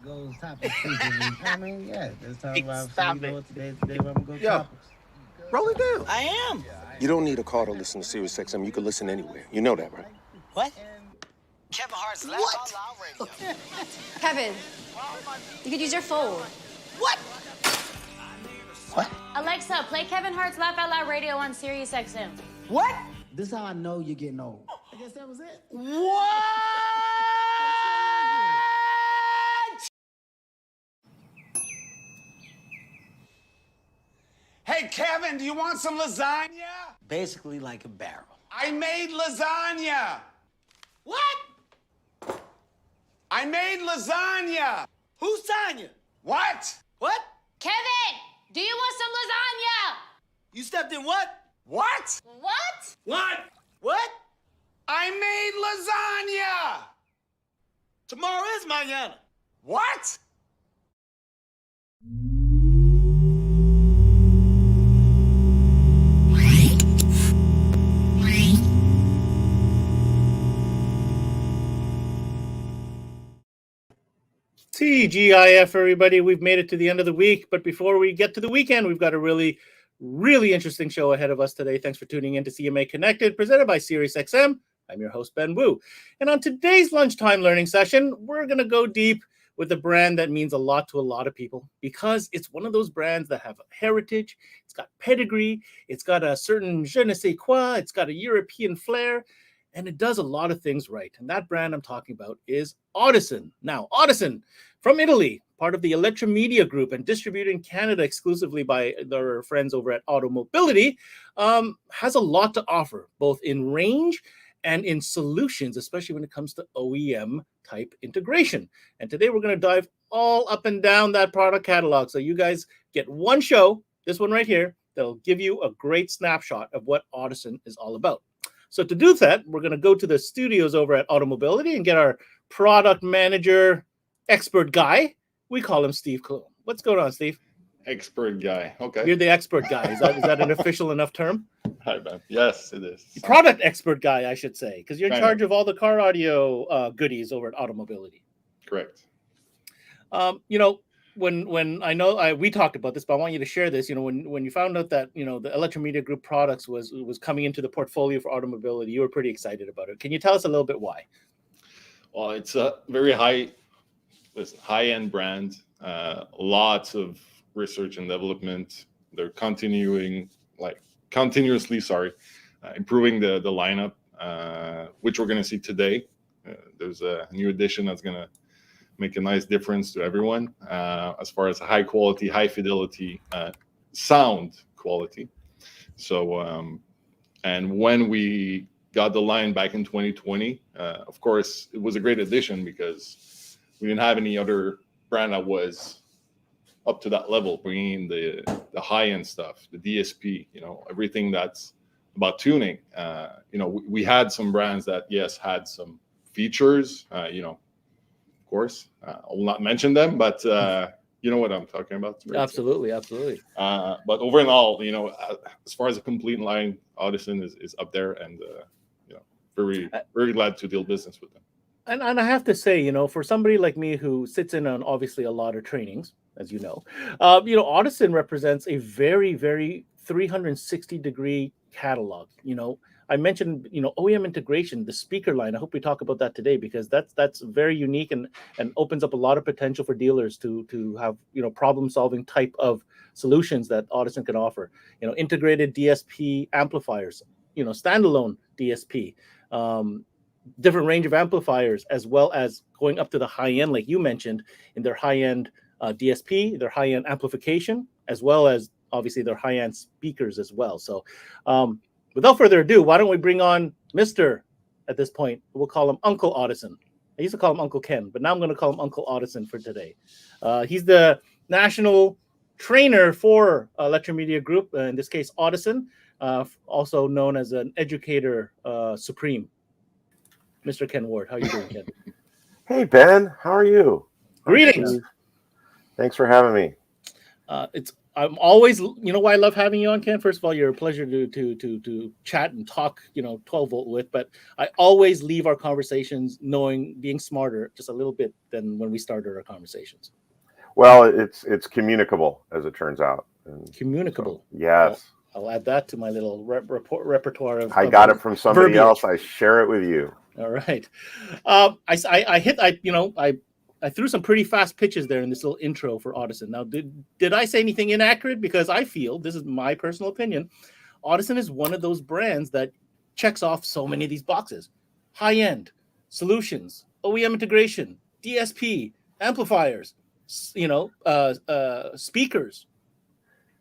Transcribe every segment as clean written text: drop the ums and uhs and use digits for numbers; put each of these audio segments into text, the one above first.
goes topics frequently. I mean, yeah, let's talk about Stop so you know it. what today where I'm gonna go Yo. topics. Roll it down. I am. You don't need a car to listen to Sirius XM. You can listen anywhere. You know that, right? What? Kevin Hart's Laugh Out Loud Radio. Kevin, you could use your phone. What? What? Alexa, play Kevin Hart's Laugh Out Loud Radio on Sirius XM. What? This is how I know you're getting old. I guess that was it. What? Hey, Kevin, do you want some lasagna? Basically like a barrel. I made lasagna. What? I made lasagna. Who's Tanya? What? What? Kevin, do you want some lasagna? You stepped in what? What? What? What? What? I made lasagna. Tomorrow is mañana. What? TGIF, everybody. We've made it to the end of the week, but before we get to the weekend, we've got a really, really interesting show ahead of us today. Thanks for tuning in to CMA Connected, presented by SiriusXM. I'm your host, Ben Wu. And on today's lunchtime learning session, we're going to go deep with a brand that means a lot to a lot of people because it's one of those brands that have a heritage, it's got pedigree, it's got a certain je ne sais quoi, it's got a European flair, and it does a lot of things right. And that brand I'm talking about is Audison. Now, Audison from Italy, part of the Electromedia Group and distributed in Canada exclusively by their friends over at Automobility, has a lot to offer, both in range and in solutions, especially when it comes to OEM type integration. And today we're going to dive all up and down that product catalog. So you guys get one show, this one right here, that'll give you a great snapshot of what Audison is all about. So to do that, we're going to go to the studios over at Automobility and get our product manager expert guy. We call him Steve Coulombe. What's going on, Steve? Expert guy. Okay. You're the expert guy. Is that an official enough term? Hi, Ben. Yes, it is. Product expert guy, I should say, because you're in Kind charge of all the car audio goodies over at Automobility. Correct. When I know we talked about this, but I want you to share this. When you found out that the Electromedia Group products was coming into the portfolio for Automobility, you were pretty excited about it. Can you tell us a little bit why? Well, it's a very high-end brand. Lots of research and development. They're continuously, improving the lineup, which we're going to see today. There's a new addition that's going to make a nice difference to everyone as far as high quality, high fidelity sound quality. So, and when we got the line back in 2020, of course, it was a great addition because we didn't have any other brand that was up to that level, bringing the high-end stuff, the DSP, everything that's about tuning. We had some brands that, yes, had some features, of course. I will not mention them, but you know what I'm talking about. Absolutely. But overall, as far as a complete line, Audison is up there, and very, very glad to deal business with them. And I have to say, for somebody like me who sits in on obviously a lot of trainings, as you know, Audison represents a very, very 360-degree catalog. I mentioned, OEM integration, the speaker line. I hope we talk about that today because that's very unique and opens up a lot of potential for dealers to have, problem-solving type of solutions that Audison can offer. Integrated DSP amplifiers, standalone DSP, different range of amplifiers, as well as going up to the high end, like you mentioned, in their high-end DSP, their high-end amplification, as well as obviously their high-end speakers as well. So without further ado, why don't we bring on Mr. at this point, we'll call him Uncle Audison. I used to call him Uncle Ken, but now I'm going to call him Uncle Audison for today. He's the national trainer for Electromedia Group, in this case, Audison, also known as an educator supreme. Mr. Ken Ward, how are you doing, Ken? Hey, Ben. How are you? Greetings. Thanks for having me. I'm always, you know, why I love having you on, Ken. First of all, you're a pleasure to chat and talk, 12 volt with. But I always leave our conversations being smarter just a little bit than when we started our conversations. Well, it's communicable, as it turns out. And communicable. So, yes. I'll add that to my little repertoire of. I got of it from somebody verbiage. else. I share it with you. All right. I threw some pretty fast pitches there in this little intro for Audison. Now, did I say anything inaccurate? Because I feel, this is my personal opinion, Audison is one of those brands that checks off so many of these boxes. High-end, solutions, OEM integration, DSP, amplifiers, speakers.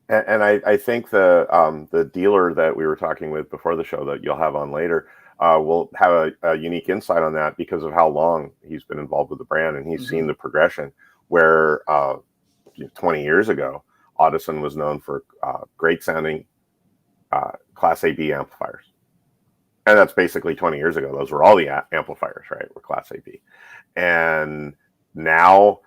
And I think the dealer that we were talking with before the show that you'll have on later will have a unique insight on that because of how long he's been involved with the brand, and he's seen the progression where 20 years ago, Audison was known for great sounding Class AB amplifiers. And that's basically 20 years ago. Those were all the amplifiers, right? Were Class AB. And now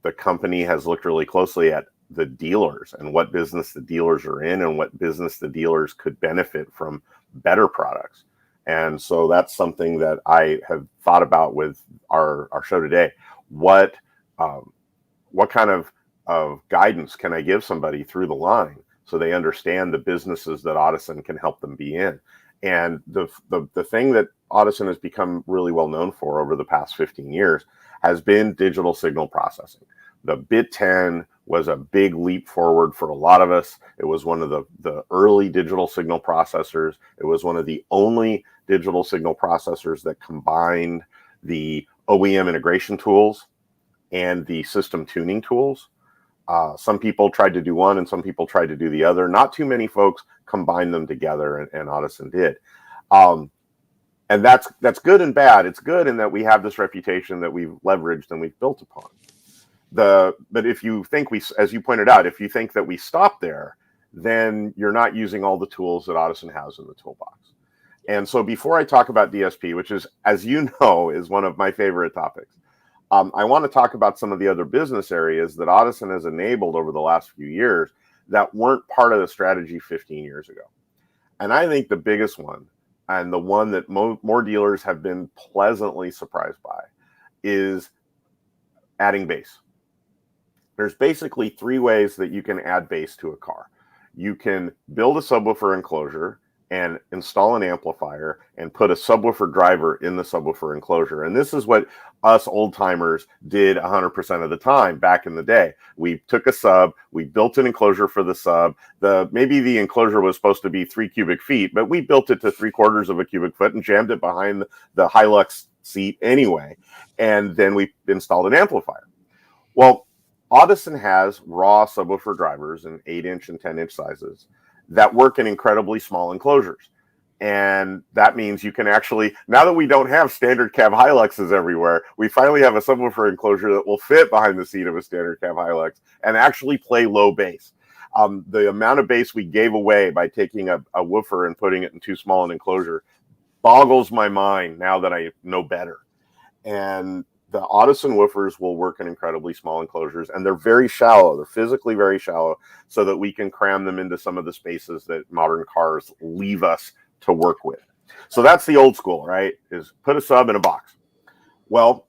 the company has looked really closely at the dealers and what business the dealers are in and what business the dealers could benefit from better products. And so that's something that I have thought about with our show today. What kind of guidance can I give somebody through the line so they understand the businesses that Audison can help them be in? And the thing that Audison has become really well known for over the past 15 years has been digital signal processing. The Bit 10 was a big leap forward for a lot of us. It was one of the early digital signal processors. It was one of the only digital signal processors that combined the OEM integration tools and the system tuning tools. Some people tried to do one and some people tried to do the other. Not too many folks combined them together, and Audison did. And that's good and bad. It's good in that we have this reputation that we've leveraged and we've built upon. But if you think as you pointed out, if you think that we stop there, then you're not using all the tools that Audison has in the toolbox. And so before I talk about DSP, which is, as you know, is one of my favorite topics, I want to talk about some of the other business areas that Audison has enabled over the last few years that weren't part of the strategy 15 years ago. And I think the biggest one, and the one that more dealers have been pleasantly surprised by, is adding bass. There's basically three ways that you can add bass to a car. You can build a subwoofer enclosure and install an amplifier and put a subwoofer driver in the subwoofer enclosure. And this is what us old timers did 100% of the time back in the day. We took a sub, we built an enclosure for the sub. Maybe the enclosure was supposed to be 3 cubic feet, but we built it to 3/4 of a cubic foot and jammed it behind the Hilux seat anyway. And then we installed an amplifier. Well, Audison has raw subwoofer drivers in 8-inch and 10-inch sizes that work in incredibly small enclosures. And that means you can actually, now that we don't have standard cab Hiluxes everywhere, we finally have a subwoofer enclosure that will fit behind the seat of a standard cab Hilux and actually play low bass. The amount of bass we gave away by taking a woofer and putting it in too small an enclosure boggles my mind now that I know better. And the Audison woofers will work in incredibly small enclosures, and they're very shallow. They're physically very shallow so that we can cram them into some of the spaces that modern cars leave us to work with. So that's the old school, right? Is put a sub in a box. Well,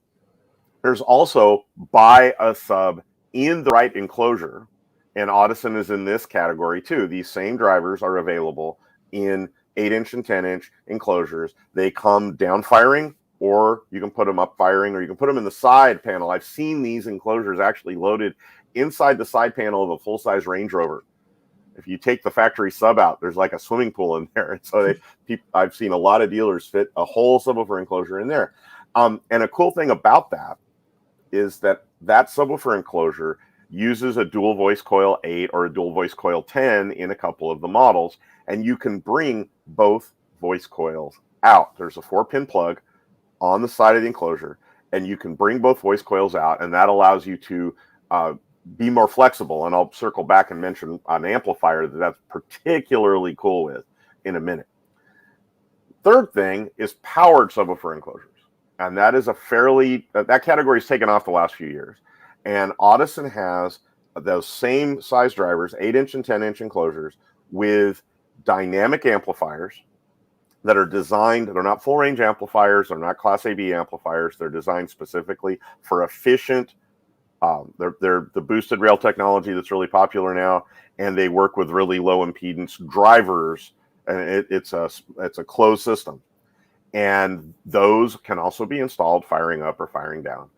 there's also buy a sub in the right enclosure, and Audison is in this category too. These same drivers are available in 8-inch and 10-inch enclosures. They come down firing, or you can put them up firing, or you can put them in the side panel. I've seen these enclosures actually loaded inside the side panel of a full-size Range Rover. If you take the factory sub out, there's like a swimming pool in there. And so I've seen a lot of dealers fit a whole subwoofer enclosure in there. And a cool thing about that is that subwoofer enclosure uses a dual voice coil 8 or a dual voice coil 10 in a couple of the models, and you can bring both voice coils out. There's a 4-pin plug on the side of the enclosure, and you can bring both voice coils out, and that allows you to be more flexible. And I'll circle back and mention an amplifier that's particularly cool with in a minute. Third thing is powered subwoofer enclosures, and that is that category is taken off the last few years. And Audison has those same size drivers, 8-inch and 10-inch enclosures, with dynamic amplifiers that are designed. They're not full range amplifiers. They're not Class AB amplifiers. They're designed specifically for efficient. They're the boosted rail technology that's really popular now, and they work with really low impedance drivers. And it's a closed system, and those can also be installed firing up or firing down.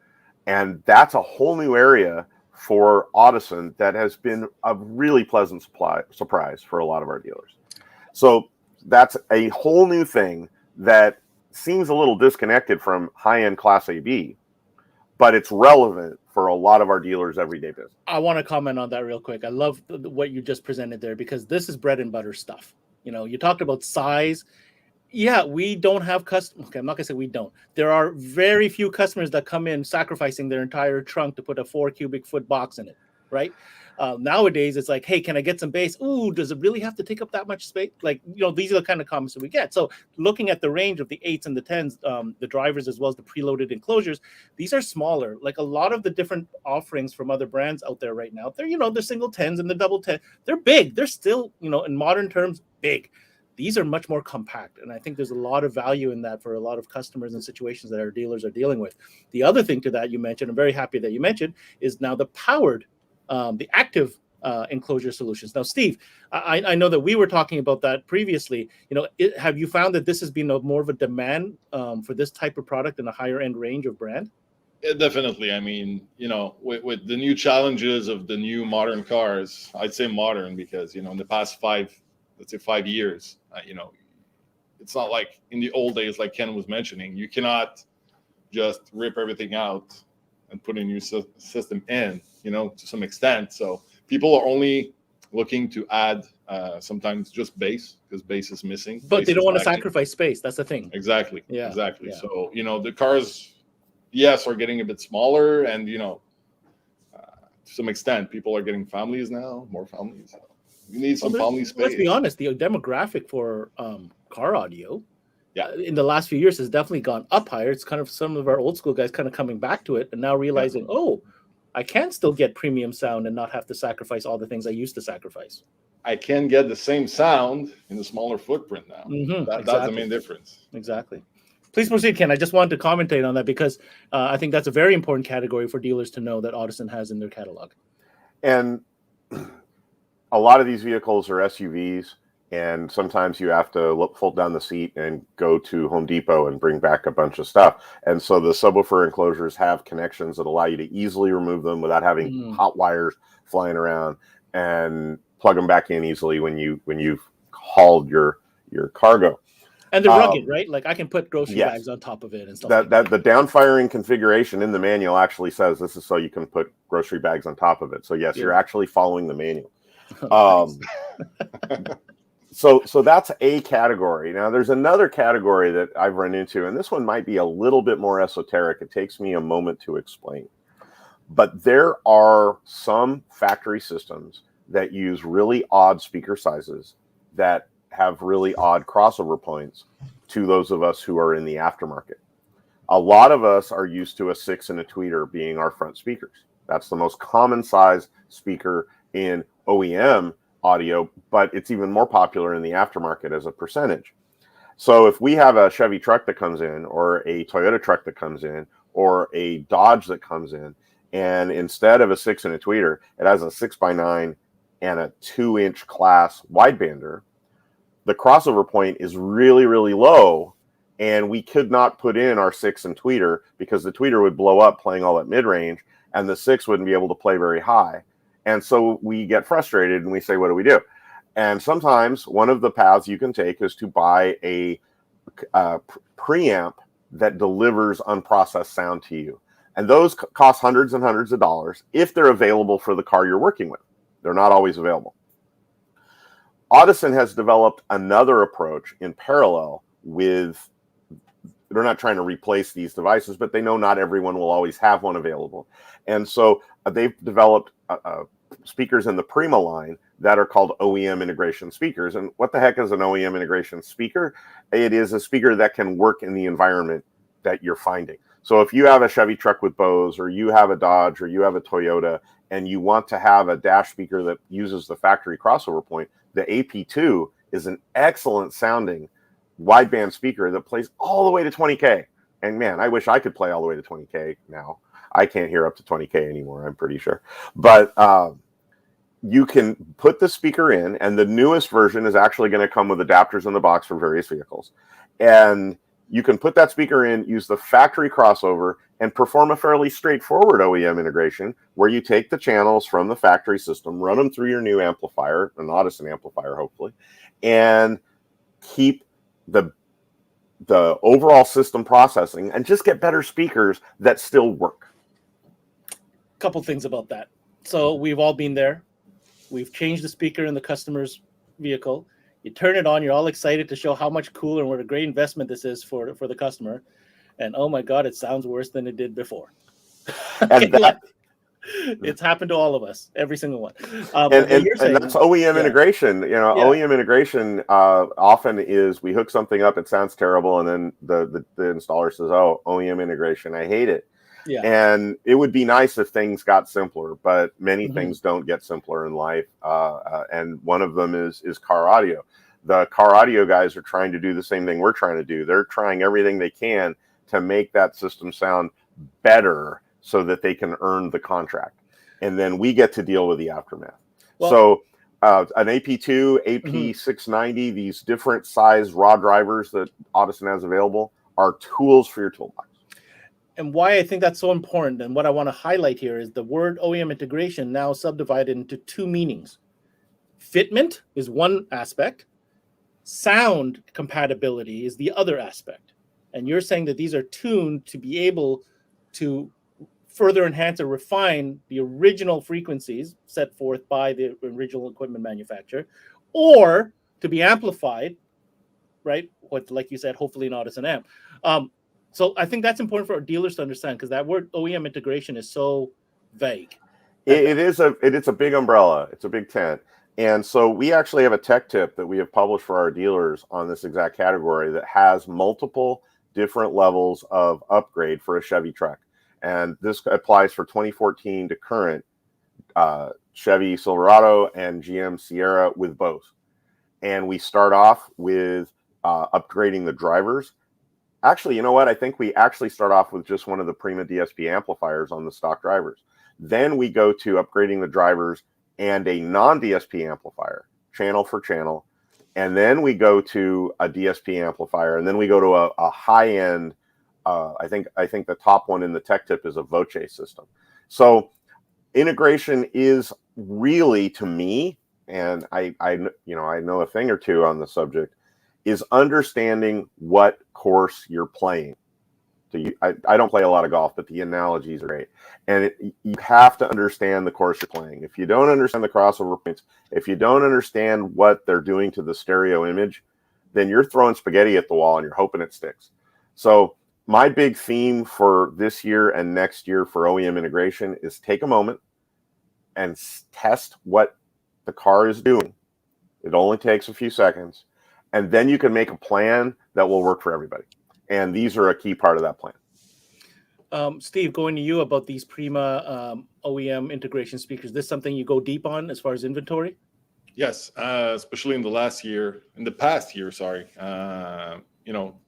And that's a whole new area for Audison that has been a really pleasant surprise for a lot of our dealers. So that's a whole new thing that seems a little disconnected from high-end Class AB, but it's relevant for a lot of our dealers' everyday business. I want to comment on that real quick. I love what you just presented there, because this is bread and butter stuff. You know, you talked about size. Yeah, we don't have customers. Okay, I'm not gonna say we don't. There are very few customers that come in sacrificing their entire trunk to put a 4 cubic foot box in it, right? Nowadays, it's like, hey, can I get some bass? Ooh, does it really have to take up that much space? Like, you know, these are the kind of comments that we get. So looking at the range of the 8s and the 10s, the drivers, as well as the preloaded enclosures, these are smaller. Like a lot of the different offerings from other brands out there right now, they're, you know, they're single 10s and the double 10. They're big. They're still, you know, in modern terms, big. These are much more compact. And I think there's a lot of value in that for a lot of customers and situations that our dealers are dealing with. The other thing to that you mentioned, I'm very happy that you mentioned, is now the powered, the active enclosure solutions. Now, Steve, I know that we were talking about that previously. You know, have you found that this has been more of a demand for this type of product in a higher end range of brand? Yeah, definitely. I mean, you know, with the new challenges of the new modern cars, I'd say modern because, you know, in the past 5 years, you know, it's not like in the old days, like Ken was mentioning, you cannot just rip everything out and put a new system in, you know, to some extent. So people are only looking to add sometimes just base, because base is missing. But they don't want to sacrifice space. That's the thing. Exactly. Yeah. Exactly. Yeah. So, you know, the cars, yes, are getting a bit smaller, and, you know, to some extent, people are getting families now, more families. You need some family space. Let's be honest, the demographic for car audio, yeah, in the last few years has definitely gone up higher. It's kind of some of our old school guys kind of coming back to it and now realizing, oh, I can still get premium sound and not have to sacrifice all the things I used to sacrifice. I can get the same sound in a smaller footprint now. Mm-hmm, That's the main difference. Exactly. Please proceed, Ken. I just wanted to commentate on that because I think that's a very important category for dealers to know that Audison has in their catalog. And a lot of these vehicles are SUVs, and sometimes you have to fold down the seat and go to Home Depot and bring back a bunch of stuff. And so the subwoofer enclosures have connections that allow you to easily remove them without having hot wires flying around, and plug them back in easily when you've hauled your cargo. And they're rugged, right? Like I can put grocery bags on top of it and stuff. The downfiring configuration in the manual actually says this is so you can put grocery bags on top of it. So yes, you're actually following the manual. So that's a category. Now there's another category that I've run into, and this one might be a little bit more esoteric. It takes me a moment to explain. But there are some factory systems that use really odd speaker sizes that have really odd crossover points to those of us who are in the aftermarket. A lot of us are used to a 6 and a tweeter being our front speakers. That's the most common size speaker in OEM audio, but it's even more popular in the aftermarket as a percentage. So if we have a Chevy truck that comes in, or a Toyota truck that comes in, or a Dodge that comes in, and instead of a 6 and a tweeter, it has a 6x9 and a 2-inch class widebander, the crossover point is really, really low, and we could not put in our 6 and tweeter because the tweeter would blow up playing all at mid-range, and the 6 wouldn't be able to play very high. And so we get frustrated and we say, what do we do? And sometimes one of the paths you can take is to buy a preamp that delivers unprocessed sound to you. And those cost hundreds and hundreds of dollars if they're available for the car you're working with. They're not always available. Audison has developed another approach in parallel with, they're not trying to replace these devices, but they know not everyone will always have one available. And so they've developed speakers in the Prima line that are called OEM integration speakers. And what the heck is an OEM integration speaker? It is a speaker that can work in the environment that you're finding. So if you have a Chevy truck with Bose, or you have a Dodge, or you have a Toyota, and you want to have a dash speaker that uses the factory crossover point, the AP2 is an excellent sounding wideband speaker that plays all the way to 20K. And man, I wish I could play all the way to 20K now. I can't hear up to 20K anymore, I'm pretty sure. But you can put the speaker in, and the newest version is actually going to come with adapters in the box for various vehicles. And you can put that speaker in, use the factory crossover, and perform a fairly straightforward OEM integration where you take the channels from the factory system, run them through your new amplifier, an Audison amplifier, hopefully, and keep the overall system processing and just get better speakers that still work. Couple things about that. So we've all been there. We've changed the speaker in the customer's vehicle. You turn it on, you're all excited to show how much cooler and what a great investment this is for the customer. And oh my God, it sounds worse than it did before. And it's happened to all of us, every single one. And that's OEM integration. OEM integration often is we hook something up, it sounds terrible, and then the installer says, "Oh, OEM integration, I hate it." Yeah. And it would be nice if things got simpler, but many things don't get simpler in life. And one of them is car audio. The car audio guys are trying to do the same thing we're trying to do. They're trying everything they can to make that system sound better so that they can earn the contract. And then we get to deal with the aftermath. Well, so an AP2, AP690, these different size raw drivers that Audison has available are tools for your toolbox. And why I think that's so important, and what I want to highlight here, is the word OEM integration now subdivided into two meanings. Fitment is one aspect. Sound compatibility is the other aspect. And you're saying that these are tuned to be able to further enhance or refine the original frequencies set forth by the original equipment manufacturer, or to be amplified, right? What, like you said, hopefully an Audison amp. So I think that's important for our dealers to understand, because that word OEM integration is so vague. It's a big umbrella. It's a big tent. And so we actually have a tech tip that we have published for our dealers on this exact category that has multiple different levels of upgrade for a Chevy truck. And this applies for 2014 to current Chevy Silverado and GM Sierra with Bose. And we start off with upgrading the drivers. Actually, you know what? I think we actually start off with just one of the Prima DSP amplifiers on the stock drivers. Then we go to upgrading the drivers and a non-DSP amplifier, channel for channel. And then we go to a DSP amplifier. And then we go to a high-end, I think the top one in the tech tip is a Voce system. So integration is really, to me, and I know a thing or two on the subject, is understanding what course you're playing. So I don't play a lot of golf, but the analogies are great. And you have to understand the course you're playing. If you don't understand the crossover points, if you don't understand what they're doing to the stereo image, then you're throwing spaghetti at the wall and you're hoping it sticks. So my big theme for this year and next year for OEM integration is take a moment and test what the car is doing. It only takes a few seconds. And then you can make a plan that will work for everybody. And these are a key part of that plan. Steve, going to you about these Prima OEM integration speakers. Is this something you go deep on as far as inventory? Yes, especially in the past year,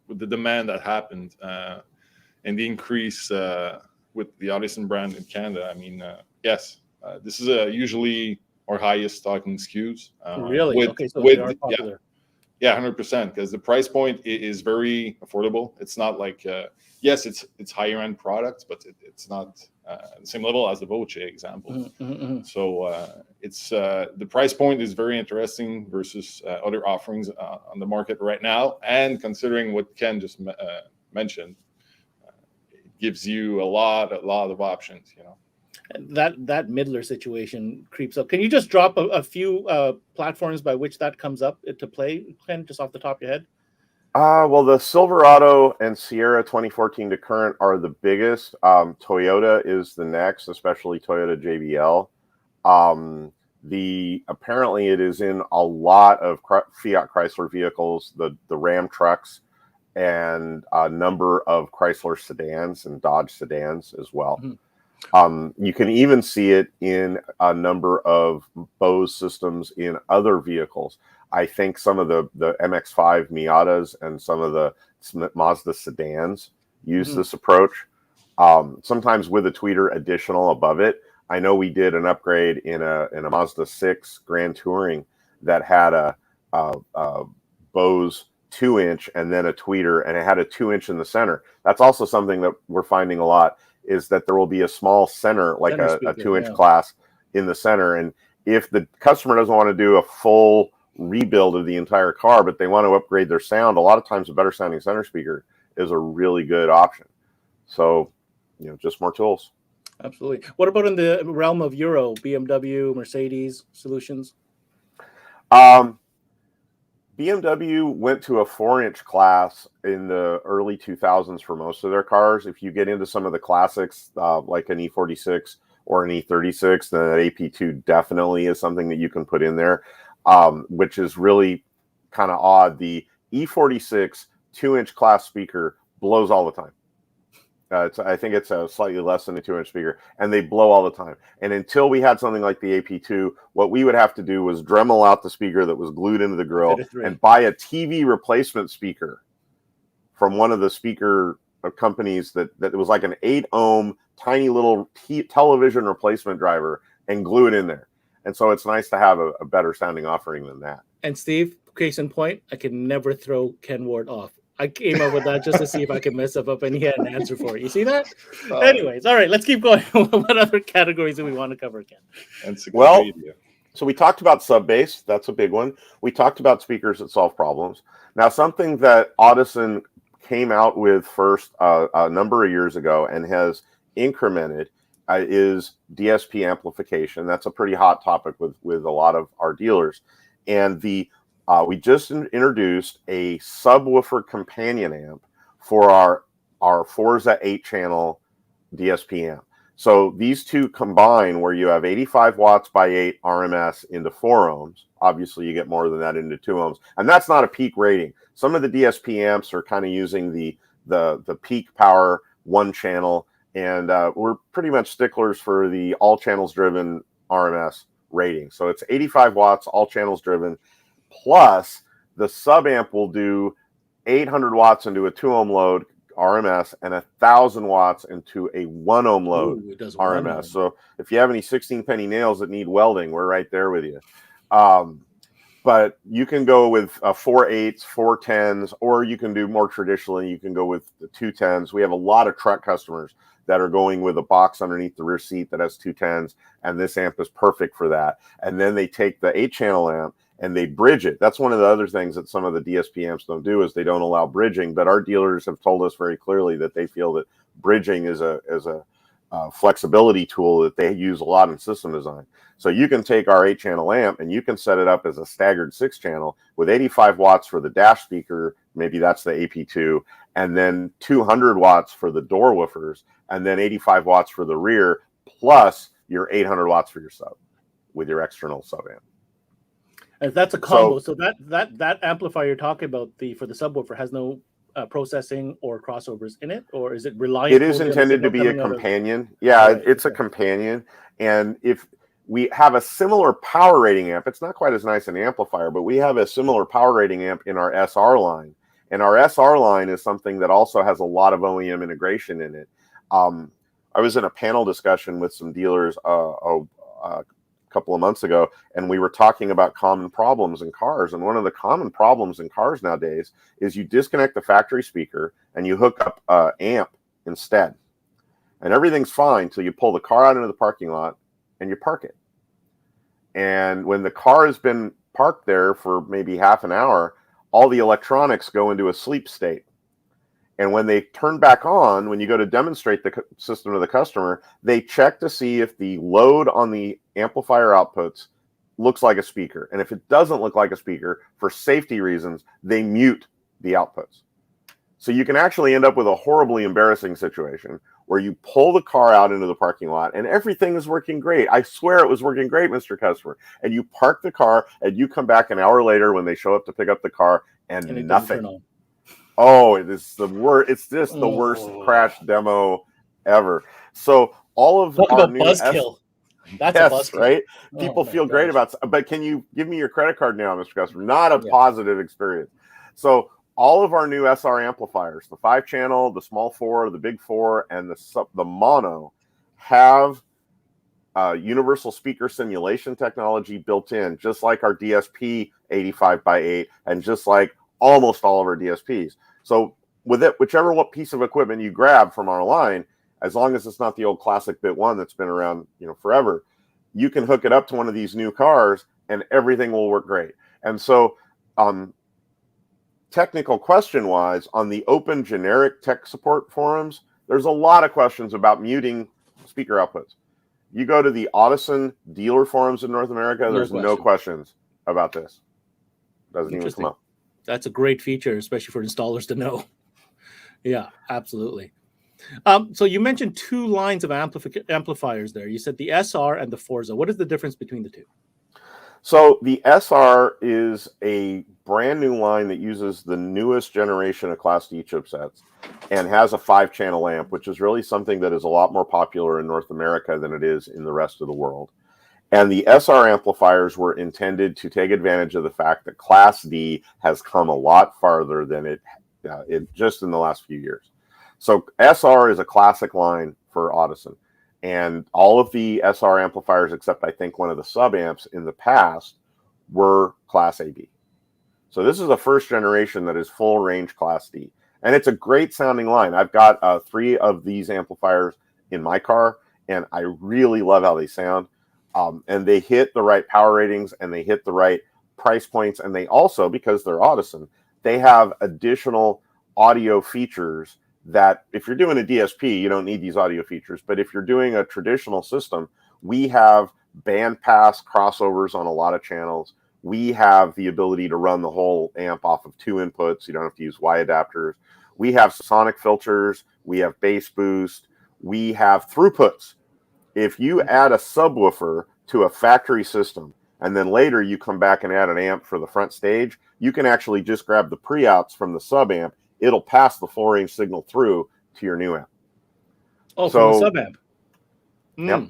with the demand that happened and the increase with the Audison brand in Canada. I mean, yes, this is usually our highest stocking SKUs. Really? Okay, so they are popular. Yeah, 100%, because the price point is very affordable. It's not like, yes, it's higher end products, but it's not the same level as the Voce example. So it's the price point is very interesting versus other offerings on the market right now. And considering what Ken just mentioned, it gives you a lot of options, That Midler situation creeps up. Can you just drop a few platforms by which that comes up to play, Ken, just off the top of your head? Well, the Silverado and Sierra 2014 to current are the biggest. Toyota is the next, especially Toyota JBL. Apparently it is in a lot of Fiat Chrysler vehicles, the Ram trucks, and a number of Chrysler sedans and Dodge sedans as well. You can even see it in a number of Bose systems in other vehicles. I think some of the MX-5 Miatas and some of the Mazda sedans use this approach. Sometimes with a tweeter additional above it. I know we did an upgrade in a Mazda 6 Grand Touring that had a Bose 2-inch and then a tweeter, and it had a 2-inch in the center. That's also something that we're finding a lot, is that there will be a small center, like a 2-inch class in the center. And if the customer doesn't want to do a full rebuild of the entire car, but they want to upgrade their sound, a lot of times a better sounding center speaker is a really good option. So, just more tools. Absolutely. What about in the realm of Euro, BMW, Mercedes solutions? BMW went to a 4-inch class in the early 2000s for most of their cars. If you get into some of the classics, like an E46 or an E36, then an AP2 definitely is something that you can put in there, which is really kind of odd. The E46 2-inch class speaker blows all the time. I think it's a slightly less than a 2-inch speaker, and they blow all the time. And until we had something like the AP2, what we would have to do was Dremel out the speaker that was glued into the grill and buy a TV replacement speaker from one of the speaker companies that was like an 8-ohm tiny little television replacement driver and glue it in there. And so it's nice to have a better sounding offering than that. And Steve, case in point, I can never throw Ken Ward off. I came up with that just to see if I could mess up, and he had an answer for it. You see that? Anyways, all right, let's keep going. What other categories do we want to cover, Ken? Well, so we talked about sub bass. That's a big one. We talked about speakers that solve problems. Now, something that Audison came out with first a number of years ago and has incremented is DSP amplification. That's a pretty hot topic with a lot of our dealers. And we just introduced a subwoofer companion amp for our Forza 8-channel DSP amp. So these two combine, where you have 85 watts by 8 RMS into 4 ohms. Obviously, you get more than that into 2 ohms. And that's not a peak rating. Some of the DSP amps are kind of using the peak power 1-channel. And we're pretty much sticklers for the all channels driven RMS rating. So it's 85 watts, all channels driven. Plus, the sub amp will do 800 watts into a 2-ohm load RMS and 1,000 watts into a 1-ohm load RMS. So if you have any 16-penny nails that need welding, we're right there with you. But you can go with 4 8s, 4 10s, or you can do more traditionally. You can go with the 2 10s. We have a lot of truck customers that are going with a box underneath the rear seat that has 2 10s, and this amp is perfect for that. And then they take the 8-channel amp and they bridge it. That's one of the other things that some of the DSP amps don't do, is they don't allow bridging. But our dealers have told us very clearly that they feel that bridging is a flexibility tool that they use a lot in system design. So you can take our 8-channel amp and you can set it up as a staggered 6-channel with 85 watts for the dash speaker, maybe that's the AP2, and then 200 watts for the door woofers, and then 85 watts for the rear, plus your 800 watts for your sub with your external sub amp. And that's a combo. So that amplifier you're talking about, for the subwoofer, has no processing or crossovers in it, or is it reliant? It is intended to be a companion. It's a companion. And if we have a similar power rating amp, it's not quite as nice an amplifier, but we have a similar power rating amp in our SR line. And our SR line is something that also has a lot of OEM integration in it. I was in a panel discussion with some dealers a couple of months ago, and we were talking about common problems in cars. And one of the common problems in cars nowadays is you disconnect the factory speaker and you hook up an amp instead, and everything's fine till you pull the car out into the parking lot and you park it. And when the car has been parked there for maybe half an hour, all the electronics go into a sleep state. And when they turn back on, when you go to demonstrate the system to the customer, they check to see if the load on the amplifier outputs looks like a speaker. And if it doesn't look like a speaker, for safety reasons, they mute the outputs. So you can actually end up with a horribly embarrassing situation where you pull the car out into the parking lot and everything is working great. I swear it was working great, Mr. Customer. And you park the car and you come back an hour later when they show up to pick up the car and nothing. Oh, it is the worst. It's just the worst crash demo ever. So all of Talk our about new buzzkill. That's a yes, buzzkill. right? Oh People my feel great gosh. about, but can you give me your credit card now, Mr. Customer? Not a Yeah. positive experience. So all of our new SR amplifiers, the 5-channel, the small 4, the big 4, and the mono have universal speaker simulation technology built in, just like our DSP 85x8 and just like almost all of our DSPs. So with it, whichever piece of equipment you grab from our line, as long as it's not the old classic Bit 1 that's been around, forever, you can hook it up to one of these new cars and everything will work great. And so technical question wise, on the open generic tech support forums, there's a lot of questions about muting speaker outputs. You go to the Audison dealer forums in North America, there's no questions about this. Doesn't even come up. That's a great feature, especially for installers to know. Yeah, absolutely. So you mentioned two lines of amplifiers there. You said the SR and the Forza. What is the difference between the two? So the SR is a brand new line that uses the newest generation of Class D chipsets and has a 5-channel amp, which is really something that is a lot more popular in North America than it is in the rest of the world. And the SR amplifiers were intended to take advantage of the fact that Class D has come a lot farther than it just in the last few years. So SR is a classic line for Audison. And all of the SR amplifiers, except I think one of the sub-amps in the past, were Class AB. So this is the first generation that is full range Class D. And it's a great sounding line. I've got 3 of these amplifiers in my car, and I really love how they sound. And they hit the right power ratings, and they hit the right price points. And they also, because they're Audison, they have additional audio features that if you're doing a DSP, you don't need these audio features. But if you're doing a traditional system, we have bandpass crossovers on a lot of channels. We have the ability to run the whole amp off of 2 inputs. You don't have to use Y adapters. We have sonic filters. We have bass boost. We have throughputs. If you add a subwoofer to a factory system, and then later you come back and add an amp for the front stage, you can actually just grab the pre-outs from the sub-amp. It'll pass the full range signal through to your new amp. Oh, so, from the sub-amp. Yep.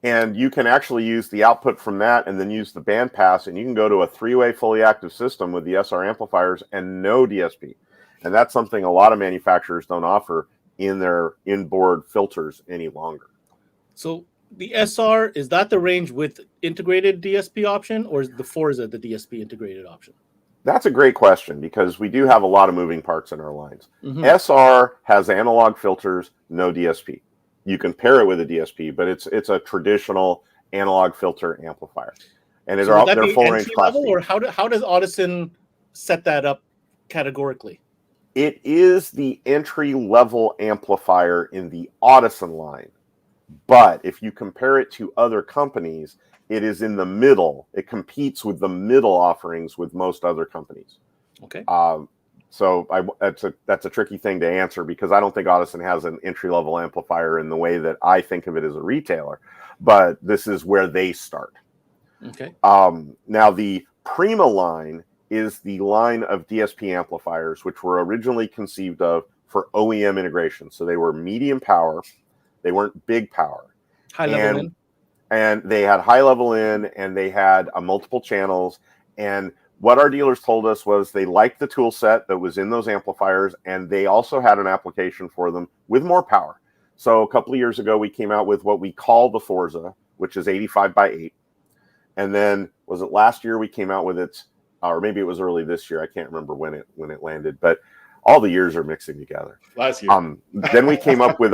And you can actually use the output from that and then use the band pass, and you can go to a 3-way fully active system with the SR amplifiers and no DSP. And that's something a lot of manufacturers don't offer in their inboard filters any longer. So the SR, is that the range with integrated DSP option, or is the Forza the DSP integrated option? That's a great question because we do have a lot of moving parts in our lines. SR has analog filters, no DSP. You can pair it with a DSP, but it's a traditional analog filter amplifier. And so would that they're be full entry range Class level, D. or how does Audison set that up categorically? It is the entry level amplifier in the Audison line. But if you compare it to other companies, it is in the middle. It competes with the middle offerings with most other companies. Okay. So that's a tricky thing to answer because I don't think Audison has an entry-level amplifier in the way that I think of it as a retailer. But this is where they start. Okay. Now, the Prima line is the line of DSP amplifiers, which were originally conceived of for OEM integration. So they were medium power. They weren't big power. High level in. And they had high level in, and they had multiple channels. And what our dealers told us was they liked the tool set that was in those amplifiers, and they also had an application for them with more power. So a couple of years ago, we came out with what we call the Forza, which is 85x8. And then was it last year we came out with its, or maybe it was early this year. I can't remember when it landed, but all the years are mixing together. Last year. Then we came up with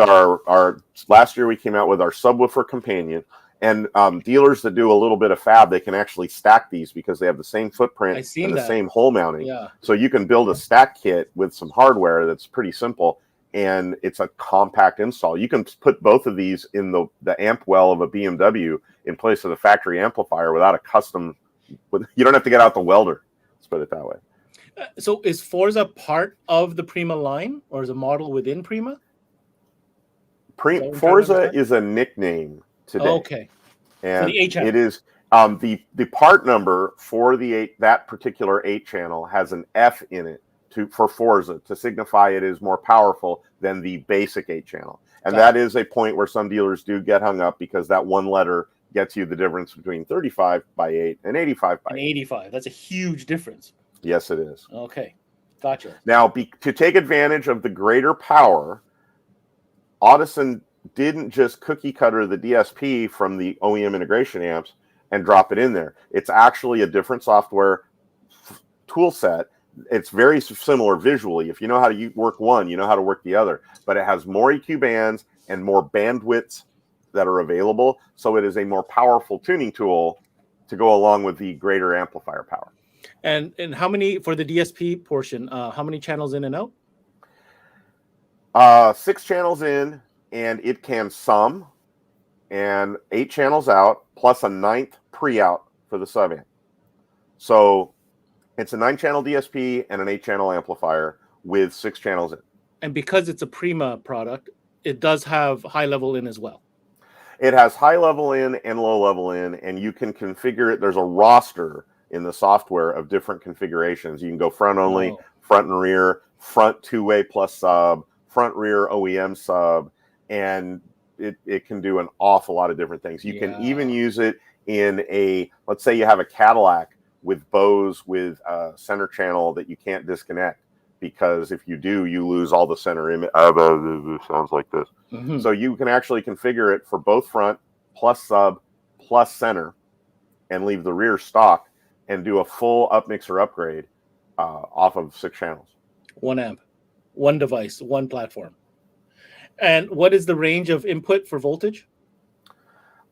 last year we came out with our subwoofer companion. And dealers that do a little bit of fab, they can actually stack these because they have the same footprint and the same hole mounting. Yeah. So you can build a stack kit with some hardware that's pretty simple, and it's a compact install. You can put both of these in the amp well of a BMW in place of the factory amplifier without a custom. You don't have to get out the welder. Let's put it that way. So is Forza part of the Prima line, or is a model within Prima? Forza is a nickname today. Okay. And the 8-channel. it is the part number for that particular 8-channel has an F in it for Forza to signify it is more powerful than the basic 8-channel. And that is a point where some dealers do get hung up because that one letter gets you the difference between 35/8 and 85/8. And 85. That's a huge difference. Yes, it is. Okay. Gotcha. Now, to take advantage of the greater power, Audison didn't just cookie cutter the DSP from the OEM integration amps and drop it in there. It's actually a different software tool set. It's very similar visually. If you know how to work one, you know how to work the other. But it has more EQ bands and more bandwidths that are available. So it is a more powerful tuning tool to go along with the greater amplifier power. And how many, for the DSP portion, how many channels in and out? 6 channels in, and it can sum, and 8 channels out, plus a 9th pre-out for the sub-amp. So it's a 9-channel DSP and an 8-channel amplifier with 6 channels in. And because it's a Prima product, it does have high level in as well. It has high level in and low level in, and you can configure it. There's a roster in the software of different configurations. You can go front only, front and rear, front 2-way plus sub, front rear OEM sub, and it can do an awful lot of different things. You can even use it in let's say you have a Cadillac with Bose with a center channel that you can't disconnect, because if you do, you lose all the center image. Sounds like this. Mm-hmm. So you can actually configure it for both front plus sub plus center and leave the rear stock and do a full upmixer upgrade off of 6 channels. 1 amp, 1 device, 1 platform. And what is the range of input for voltage?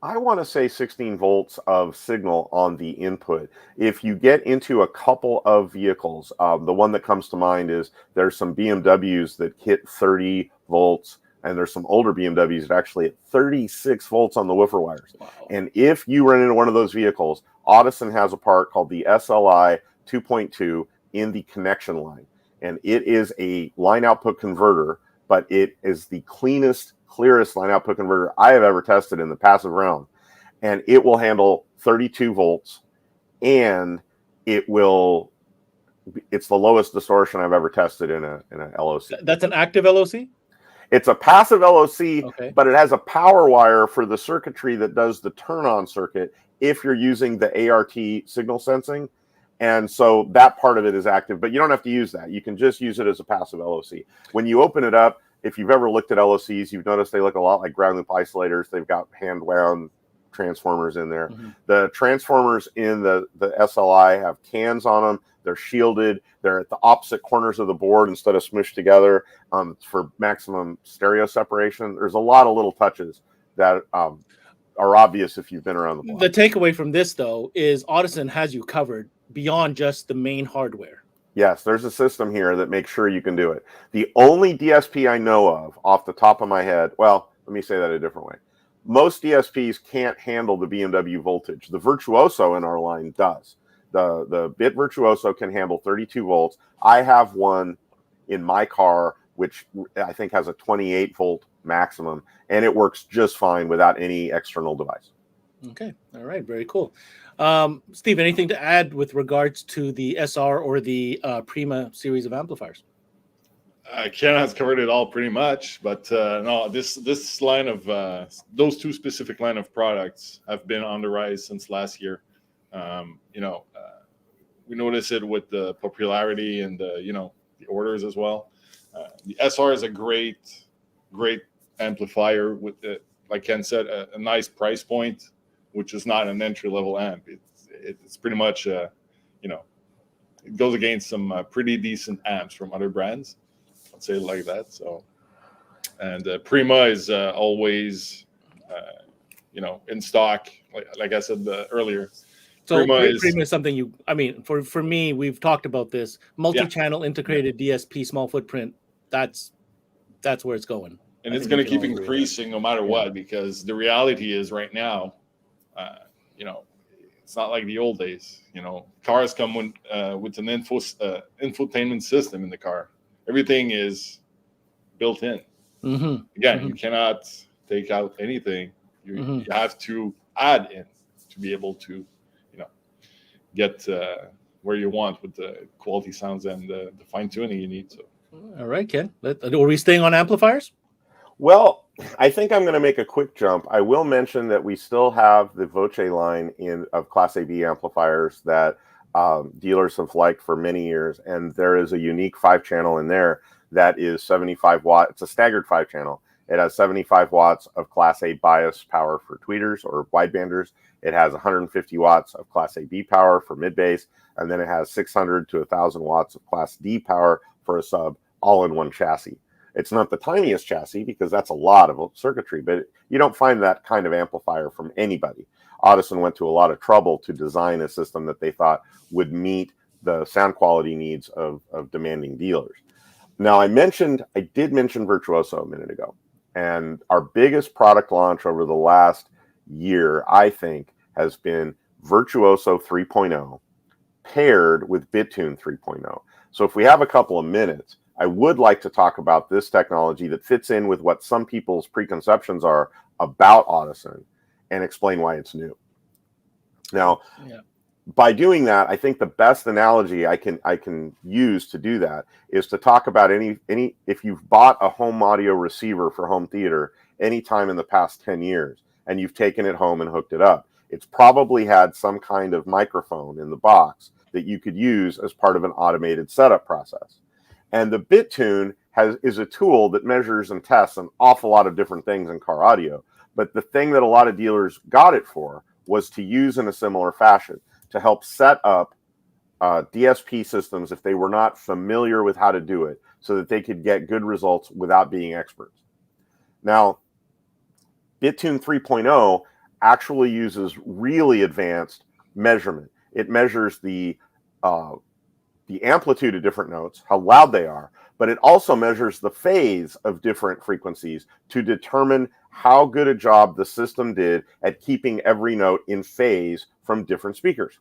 I want to say 16 volts of signal on the input. If you get into a couple of vehicles, the one that comes to mind is there's some BMWs that hit 30 volts, and there's some older BMWs that actually hit 36 volts on the woofer wires. Wow. And if you run into one of those vehicles, Audison has a part called the SLI 2.2 in the connection line. And it is a line output converter, but it is the clearest line output converter I have ever tested in the passive realm. And it will handle 32 volts, and it's the lowest distortion I've ever tested in a LOC. That's an active LOC? It's a passive LOC, but it has a power wire for the circuitry that does the turn-on circuit if you're using the ART signal sensing. And so that part of it is active, but you don't have to use that. You can just use it as a passive LOC. When you open it up, if you've ever looked at LOCs, you've noticed they look a lot like ground loop isolators. They've got hand-wound transformers in there. Mm-hmm. The transformers in the SLI have cans on them. They're shielded. They're at the opposite corners of the board instead of smushed together for maximum stereo separation. There's a lot of little touches that are obvious if you've been around the block. The takeaway from this, though, is Audison has you covered beyond just the main hardware. Yes, there's a system here that makes sure you can do it. The only DSP I know of off the top of my head, well, let me say that a different way. Most DSPs can't handle the BMW voltage. The Virtuoso in our line does. The Bit Virtuoso can handle 32 volts. I have one in my car, which I think has a 28 volt maximum, and it works just fine without any external device. Okay. All right. Very cool. Steve, anything to add with regards to the SR or the Prima series of amplifiers? Ken has covered it all pretty much, but no, this line of those 2 specific line of products have been on the rise since last year. We notice it with the popularity and the orders as well. The SR is a great amplifier with, like Ken said, a nice price point, which is not an entry-level amp. It's pretty much, it goes against some pretty decent amps from other brands. I'd say it like that. So, and Prima is always, in stock. Like I said earlier. So Prima is something for me, we've talked about this multi-channel integrated DSP, small footprint. That's where it's going. And it's going to keep increasing no matter what, because the reality is right now, it's not like the old days. Cars come with an infotainment system in the car. Everything is built in. Mm-hmm. Again, you cannot take out anything. You have to add in to be able to, get where you want with the quality sounds and the fine tuning you need. So, all right, Ken. Are we staying on amplifiers? Well, I think I'm going to make a quick jump. I will mention that we still have the Voce line of Class AB amplifiers that dealers have liked for many years, and there is a unique 5-channel in there that is 75 watt. It's a staggered 5-channel. It has 75 watts of Class A bias power for tweeters or widebanders. It has 150 watts of Class AB power for mid bass, and then it has 600 to 1,000 watts of Class D power for a sub, all in one chassis. It's not the tiniest chassis because that's a lot of circuitry, but you don't find that kind of amplifier from anybody. Audison went to a lot of trouble to design a system that they thought would meet the sound quality needs of demanding dealers. Now, I did mention Virtuoso a minute ago, and our biggest product launch over the last year, I think, has been Virtuoso 3.0 paired with BitTune 3.0. So if we have a couple of minutes, I would like to talk about this technology that fits in with what some people's preconceptions are about Audison and explain why it's new. Now, by doing that, I think the best analogy I can use to do that is to talk about any if you've bought a home audio receiver for home theater anytime in the past 10 years and you've taken it home and hooked it up, it's probably had some kind of microphone in the box that you could use as part of an automated setup process. And the BitTune is a tool that measures and tests an awful lot of different things in car audio. But the thing that a lot of dealers got it for was to use in a similar fashion, to help set up DSP systems if they were not familiar with how to do it, so that they could get good results without being experts. Now, BitTune 3.0 actually uses really advanced measurement. It measures the amplitude of different notes, how loud they are, but it also measures the phase of different frequencies to determine how good a job the system did at keeping every note in phase from different speakers.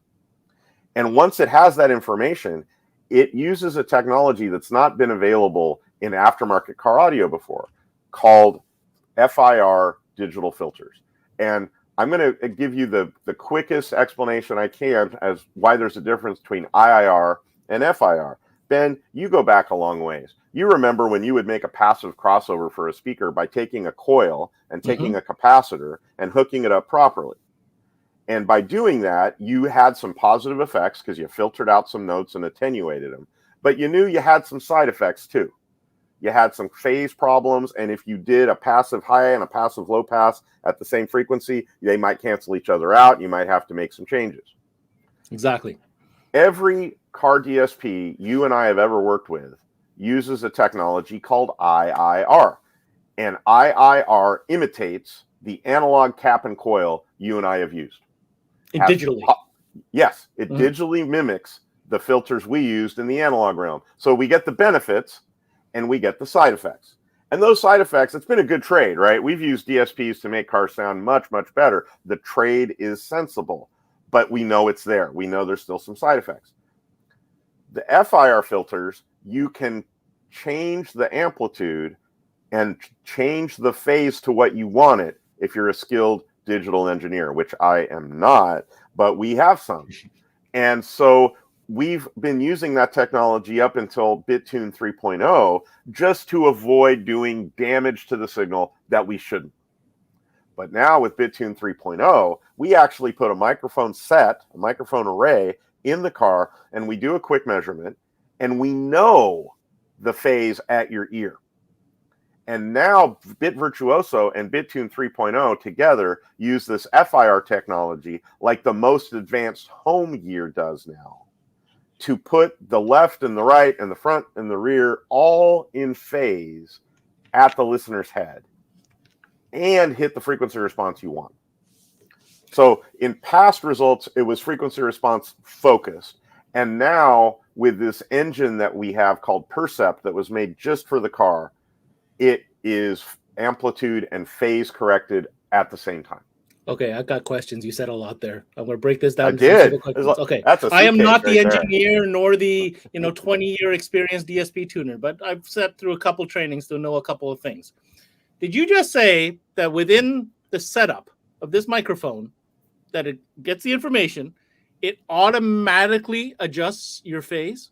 And once it has that information, it uses a technology that's not been available in aftermarket car audio before, called FIR digital filters. And I'm going to give you the quickest explanation I can as why there's a difference between IIR and FIR. Ben, you go back a long ways. You remember when you would make a passive crossover for a speaker by taking a coil and taking a capacitor and hooking it up properly. And by doing that, you had some positive effects because you filtered out some notes and attenuated them. But you knew you had some side effects too. You had some phase problems, and if you did a passive high and a passive low pass at the same frequency, they might cancel each other out. You might have to make some changes. Exactly. Every car DSP you and I have ever worked with uses a technology called IIR. And IIR imitates the analog cap and coil you and I have used. Digitally. Yes, it digitally mimics the filters we used in the analog realm. So we get the benefits and we get the side effects. And those side effects, it's been a good trade, right? We've used DSPs to make cars sound much, much better. The trade is sensible, but we know it's there. We know there's still some side effects. The FIR filters, you can change the amplitude and change the phase to what you want it if you're a skilled digital engineer, which I am not, but we have some. And so we've been using that technology up until BitTune 3.0 just to avoid doing damage to the signal that we shouldn't. But now with BitTune 3.0, we actually put a microphone array in the car, and we do a quick measurement, and we know the phase at your ear. And now Bit Virtuoso and BitTune 3.0 together use this FIR technology like the most advanced home gear does now, to put the left and the right and the front and the rear all in phase at the listener's head and hit the frequency response you want. So in past results, it was frequency response focused. And now with this engine that we have called Percept that was made just for the car, it is amplitude and phase corrected at the same time. Okay, I've got questions. You said a lot there. I'm going to break this down. I did. Okay, That's I am not the right engineer nor the 20-year experienced DSP tuner, but I've sat through a couple trainings to know a couple of things. Did you just say that within the setup of this microphone, that it gets the information, it automatically adjusts your phase?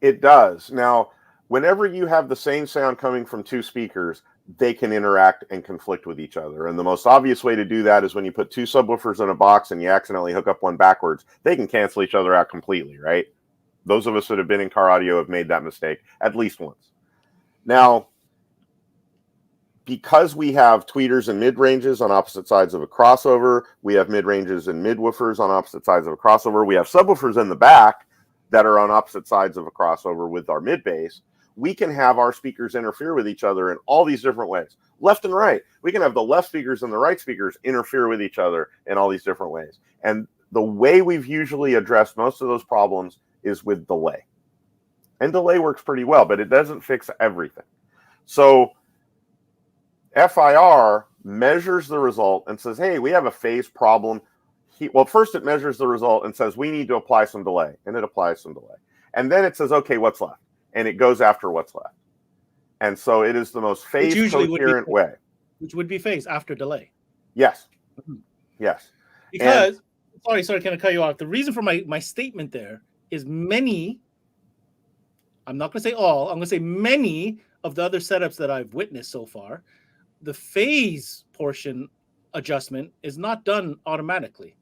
It does. Now, whenever you have the same sound coming from two speakers, they can interact and conflict with each other. And the most obvious way to do that is when you put two subwoofers in a box and you accidentally hook up one backwards, they can cancel each other out completely, right? Those of us that have been in car audio have made that mistake at least once. Now, because we have tweeters and mid-ranges on opposite sides of a crossover, we have mid-ranges and mid-woofers on opposite sides of a crossover, we have subwoofers in the back that are on opposite sides of a crossover with our mid-bass, we can have our speakers interfere with each other in all these different ways. Left and right. We can have the left speakers and the right speakers interfere with each other in all these different ways. And the way we've usually addressed most of those problems is with delay. And delay works pretty well, but it doesn't fix everything. So FIR measures the result and says, hey, we have a phase problem. Well, first it measures the result and says, we need to apply some delay. And it applies some delay. And then it says, okay, what's left? And it goes after what's left. And so it is the most phase coherent way. Which would be phase after delay. Yes. Yes. Because, sorry, can I cut you off? The reason for my statement there is many, I'm not going to say all, I'm going to say many of the other setups that I've witnessed so far, the phase portion adjustment is not done automatically.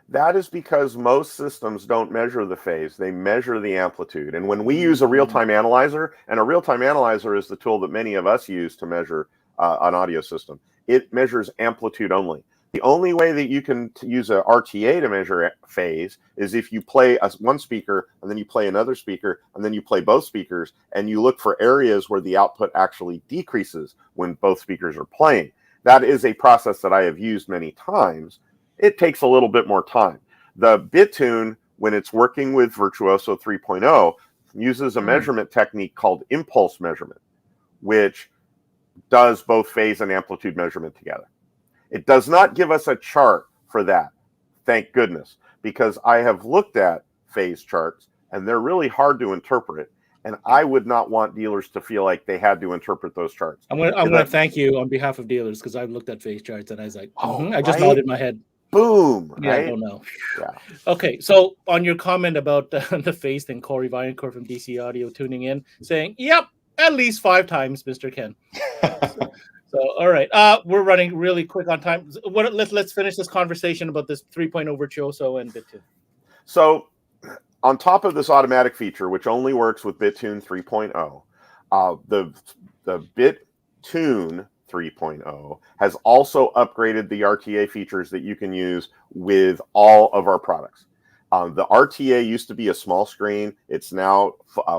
That is because most systems don't measure the phase, they measure the amplitude. And when we use a real-time analyzer, and a real-time analyzer is the tool that many of us use to measure an audio system, it measures amplitude only. The only way that you can use a RTA to measure phase is if you play one speaker, and then you play another speaker, and then you play both speakers, and you look for areas where the output actually decreases when both speakers are playing. That is a process that I have used many times. It takes a little bit more time. The BitTune, when it's working with Virtuoso 3.0, uses a measurement technique called impulse measurement, which does both phase and amplitude measurement together. It does not give us a chart for that, thank goodness, because I have looked at phase charts and they're really hard to interpret. And I would not want dealers to feel like they had to interpret those charts. I'm going to thank you on behalf of dealers because I've looked at phase charts and I was like, I just right? nodded my head. Boom. Yeah, right? I don't know. Yeah. Okay. So on your comment about the phase thing, Corey Viancourt from DC Audio tuning in, saying, "Yep, at least 5 times, Mr. Ken." So all right, we're running really quick on time. Let's finish this conversation about this 3.0 Virtuoso and BitTune. So on top of this automatic feature, which only works with BitTune 3.0, the BitTune 3.0 has also upgraded the RTA features that you can use with all of our products. The RTA used to be a small screen. It's now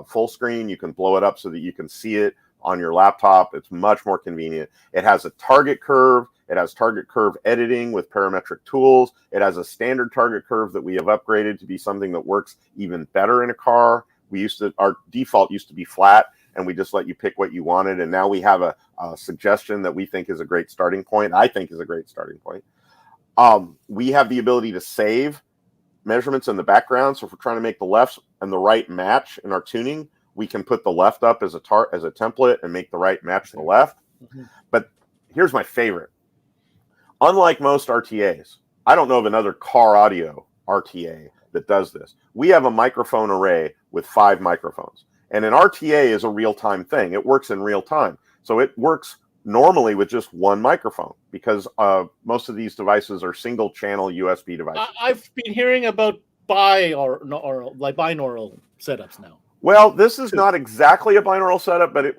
full screen. You can blow it up so that you can see it on your laptop. It's much more convenient. It has a target curve. It has target curve editing with parametric tools. It has a standard target curve that we have upgraded to be something that works even better in a car. Our default used to be flat, and we just let you pick what you wanted. And now we have a suggestion that we think is a great starting point. I think is a great starting point. We have the ability to save measurements in the background. So if we're trying to make the left and the right match in our tuning, we can put the left up as a template and make the right match the left. Mm-hmm. But here's my favorite. Unlike most RTAs, I don't know of another car audio RTA that does this. We have a microphone array with 5 microphones. And an RTA is a real-time thing. It works in real time. So it works normally with just one microphone because most of these devices are single-channel USB devices. I've been hearing about binaural setups now. Well, this is not exactly a binaural setup, but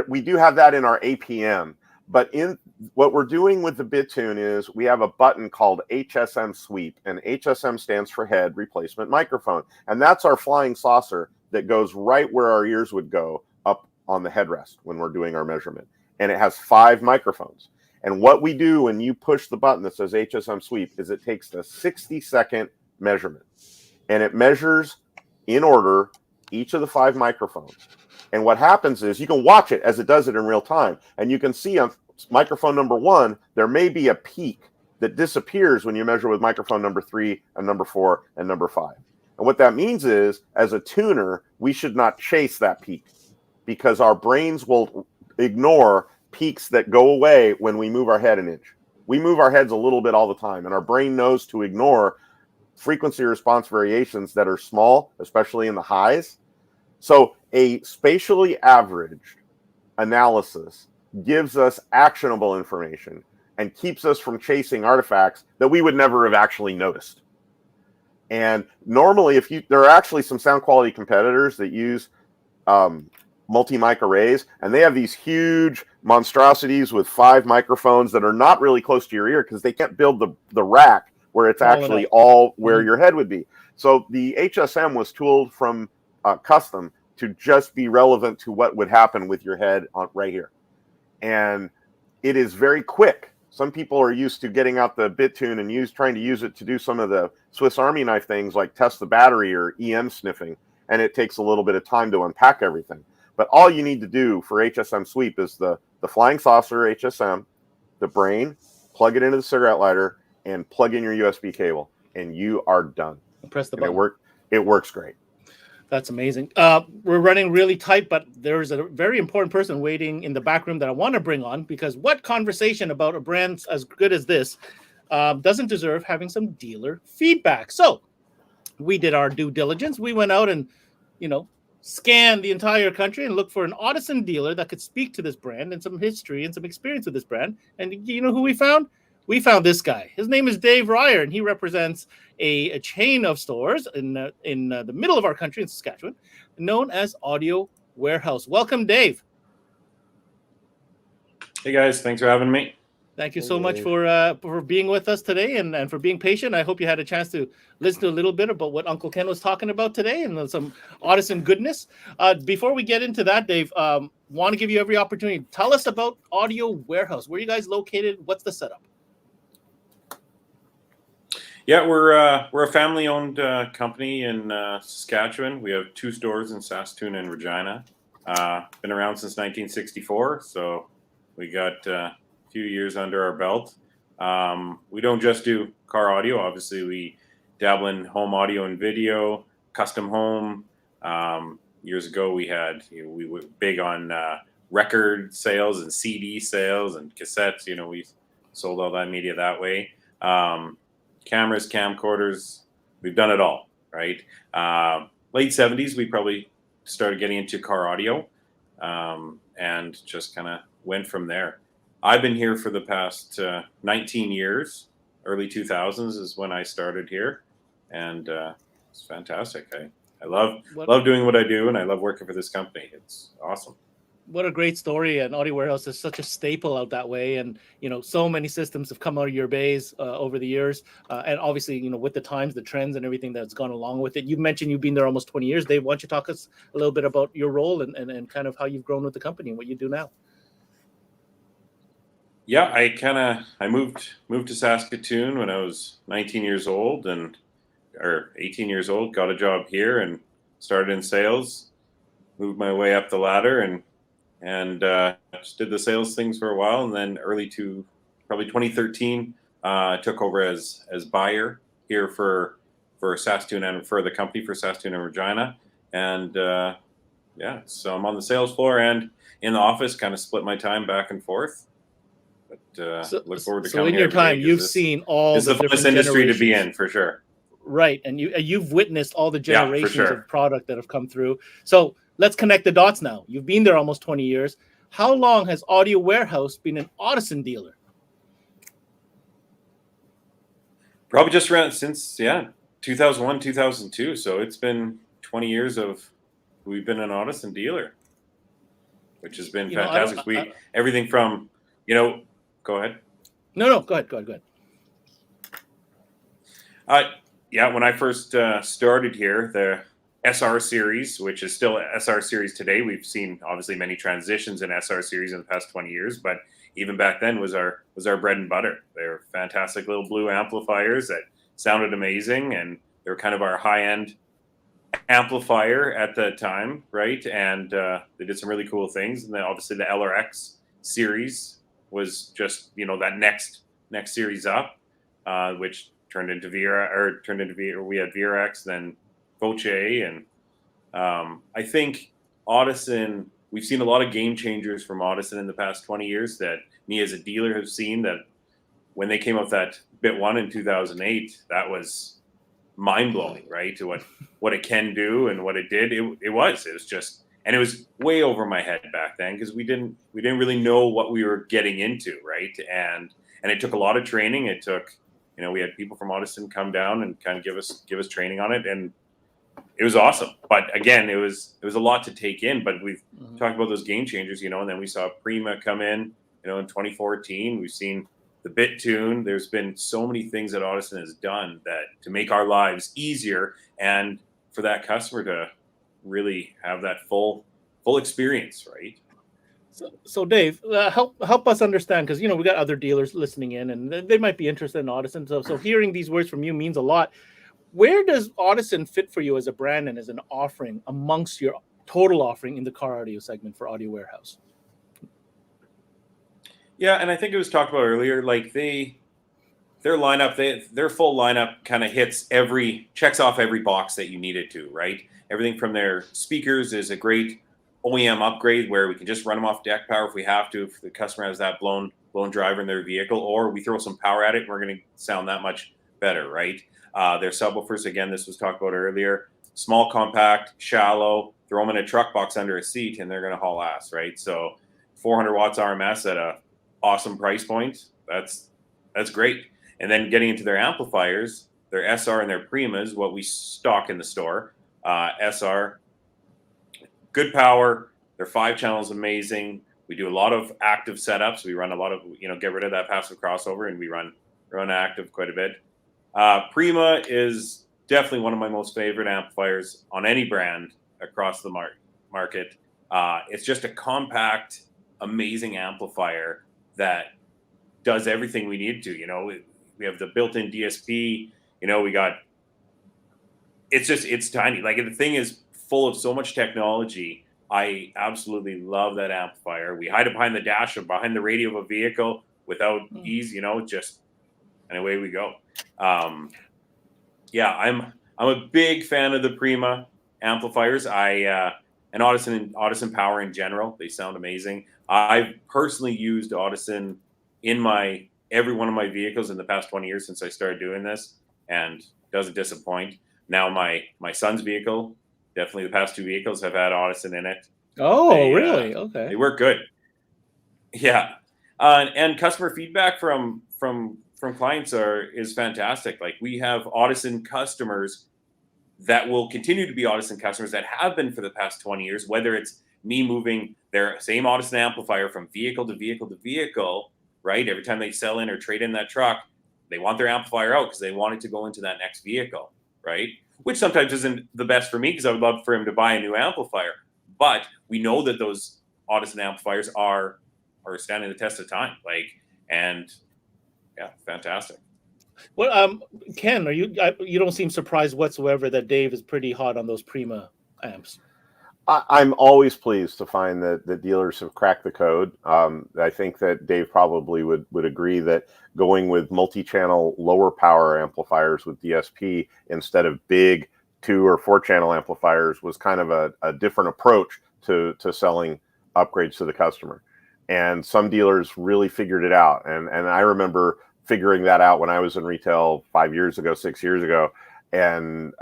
we do have that in our APM. But in what we're doing with the BitTune is we have a button called HSM Sweep, and HSM stands for Head Replacement Microphone. And that's our flying saucer that goes right where our ears would go up on the headrest when we're doing our measurement. And it has 5 microphones. And what we do when you push the button that says HSM Sweep is it takes the 60-second measurement. And it measures in order each of the 5 microphones. And what happens is you can watch it as it does it in real time. And you can see on microphone number 1, there may be a peak that disappears when you measure with microphone number 3 and number 4 and number 5. And what that means is, as a tuner, we should not chase that peak because our brains will ignore peaks that go away when we move our head an inch. We move our heads a little bit all the time, and our brain knows to ignore frequency response variations that are small, especially in the highs. So a spatially averaged analysis gives us actionable information and keeps us from chasing artifacts that we would never have actually noticed. And normally, there are actually some sound quality competitors that use multi-mic arrays, and they have these huge monstrosities with 5 microphones that are not really close to your ear because they can't build the rack where it's actually all where your head would be. So the HSM was tooled from custom to just be relevant to what would happen with your head right here. And it is very quick. Some people are used to getting out the BitTune and trying to use it to do some of the Swiss Army knife things like test the battery or EM sniffing. And it takes a little bit of time to unpack everything. But all you need to do for HSM sweep is the flying saucer HSM, the brain, plug it into the cigarette lighter, and plug in your USB cable, and you are done. Press the button. It works great. That's amazing. We're running really tight, but there's a very important person waiting in the back room that I want to bring on, because what conversation about a brand as good as this doesn't deserve having some dealer feedback? So we did our due diligence. We went out and, scanned the entire country and looked for an Audison dealer that could speak to this brand and some history and some experience with this brand. And you know who we found? We found this guy. His name is Dave Hryhor, and he represents a chain of stores in the middle of our country in Saskatchewan, known as Audio Warehouse. Welcome, Dave. Hey guys, thanks for having me. Thank you so much for being with us today and for being patient. I hope you had a chance to listen to a little bit about what Uncle Ken was talking about today and some Audison goodness. Before we get into that, Dave, want to give you every opportunity. Tell us about Audio Warehouse. Where are you guys located? What's the setup? Yeah, we're a family-owned company in Saskatchewan. We have 2 stores in Saskatoon and Regina. Been around since 1964, so we got a few years under our belt. We don't just do car audio. Obviously, we dabble in home audio and video, custom home. Years ago, we were big on record sales and CD sales and cassettes. We sold all that media that way. Cameras, camcorders, we've done it all, right? Late 70s, we probably started getting into car audio and just kind of went from there. I've been here for the past 19 years. Early 2000s is when I started here, and it's fantastic. I love doing what I do, and I love working for this company. It's awesome. What a great story. And Audio Warehouse is such a staple out that way. And, so many systems have come out of your bays over the years. And obviously, with the times, the trends and everything that's gone along with it. You mentioned you've been there almost 20 years. Dave, why don't you talk us a little bit about your role and kind of how you've grown with the company and what you do now? Yeah, I moved to Saskatoon when I was 19 years old or 18 years old, got a job here and started in sales, moved my way up the ladder and just did the sales things for a while. And then probably 2013, took over as buyer here for Saskatoon and for the company for Saskatoon and Regina. And so I'm on the sales floor and in the office, kind of split my time back and forth. But look forward to coming. So in your time, you've seen all the funnest industry to be in, for sure. Right, and you've witnessed all the generations of product that have come through. So let's connect the dots now. You've been there almost 20 years. How long has Audio Warehouse been an Audison dealer? Probably just around since 2001, 2002. So it's been 20 years we've been an Audison dealer, which has been fantastic. Everything from go ahead. No, go ahead. When I first started here, the SR series, which is still SR series today, we've seen obviously many transitions in SR series in the past 20 years, but even back then was our bread and butter. They were fantastic little blue amplifiers that sounded amazing, and they were kind of our high-end amplifier at the time, right? And they did some really cool things. And then obviously the LRX series was just that next series up, which turned into VR. We had VRX, then Voce, and I think Audison. We've seen a lot of game changers from Audison in the past 20 years that me as a dealer have seen. That when they came out that Bit 1 in 2008, that was mind blowing, right? To what it can do and what it did. It was just, And it was way over my head back then because we didn't really know what we were getting into, right? And it took a lot of training. It took, we had people from Audison come down and kind of give us training on it, and it was awesome. But again, it was a lot to take in. But we've talked about those game changers, and then we saw Prima come in, in 2014. We've seen the BitTune. There's been so many things that Audison has done that to make our lives easier and for that customer to really have that full experience, right? So Dave, help us understand, because we got other dealers listening in, and they might be interested in Audison. So hearing these words from you means a lot. Where does Audison fit for you as a brand and as an offering amongst your total offering in the car audio segment for Audio Warehouse? Yeah, and I think it was talked about earlier. Like their lineup, their full lineup kind of checks off every box that you need it to, right? Everything from their speakers is a great OEM upgrade where we can just run them off deck power if we have to, if the customer has that blown driver in their vehicle, or we throw some power at it and we're going to sound that much better, right? Their subwoofers, again, this was talked about earlier, small, compact, shallow, throw them in a truck box under a seat and they're going to haul ass, right? So 400 watts RMS at a awesome price point, that's great. And then getting into their amplifiers, their SR and their Primas, what we stock in the store. SR, good power. Their 5 channels amazing. We do a lot of active setups. We run a lot of, get rid of that passive crossover, and we run active quite a bit. Prima is definitely one of my most favorite amplifiers on any brand across the market. It's just a compact, amazing amplifier that does everything we need to. We have the built-in DSP. It's tiny. Like, the thing is full of so much technology. I absolutely love that amplifier. We hide it behind the dash or behind the radio of a vehicle without ease, and away we go. Yeah, I'm a big fan of the Prima amplifiers. And Audison Power in general, they sound amazing. I've personally used Audison in every one of my vehicles in the past 20 years since I started doing this, and doesn't disappoint. Now my son's vehicle, definitely the past 2 vehicles have had Audison in it. Oh, really? Okay. They work good. Yeah. And customer feedback from clients is fantastic. Like, we have Audison customers that will continue to be Audison customers that have been for the past 20 years, whether it's me moving their same Audison amplifier from vehicle to vehicle to vehicle, right? Every time they sell in or trade in that truck, they want their amplifier out because they want it to go into that next vehicle, right? Which sometimes isn't the best for me because I would love for him to buy a new amplifier. But we know that those Audison amplifiers are standing the test of time. Yeah, fantastic. Well, Ken, you don't seem surprised whatsoever that Dave is pretty hot on those Prima amps. I'm always pleased to find that dealers have cracked the code. I think that Dave probably would agree that going with multi-channel lower power amplifiers with DSP instead of big 2 or 4 channel amplifiers was kind of a different approach to selling upgrades to the customer. And some dealers really figured it out. And I remember figuring that out when I was in retail 5 years ago, 6 years ago. And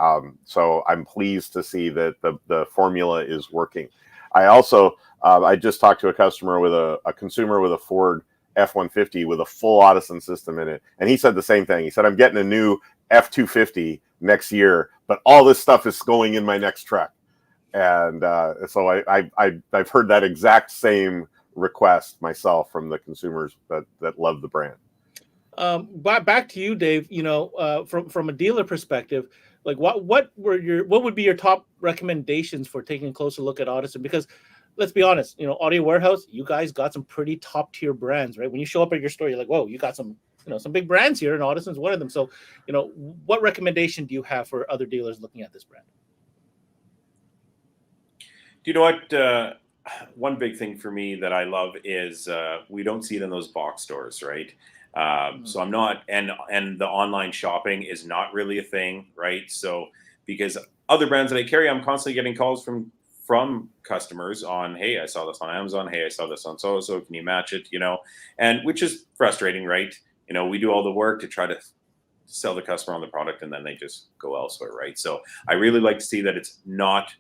so I'm pleased to see that the formula is working. I also, I just talked to a customer with a consumer with a Ford F-150 with a full Audison system in it. And he said the same thing. He said, I'm getting a new F-250 next year, but all this stuff is going in my next truck. And so I've heard that exact same request myself from the consumers that love the brand. But back to you, Dave. From a dealer perspective, like what would be your top recommendations for taking a closer look at Audison? Because let's be honest, Audio Warehouse, you guys got some pretty top tier brands, right? When you show up at your store, you're like, whoa, you got some big brands here, and Audison's one of them. So, what recommendation do you have for other dealers looking at this brand? Do you know what? One big thing for me that I love is we don't see it in those box stores, right? So I'm not, and the online shopping is not really a thing, right? So because other brands that I carry, I'm constantly getting calls from customers on, hey, I saw this on Amazon. Hey, I saw this on so can you match it? And which is frustrating, right? We do all the work to try to sell the customer on the product, and then they just go elsewhere, right? So I really like to see that it's not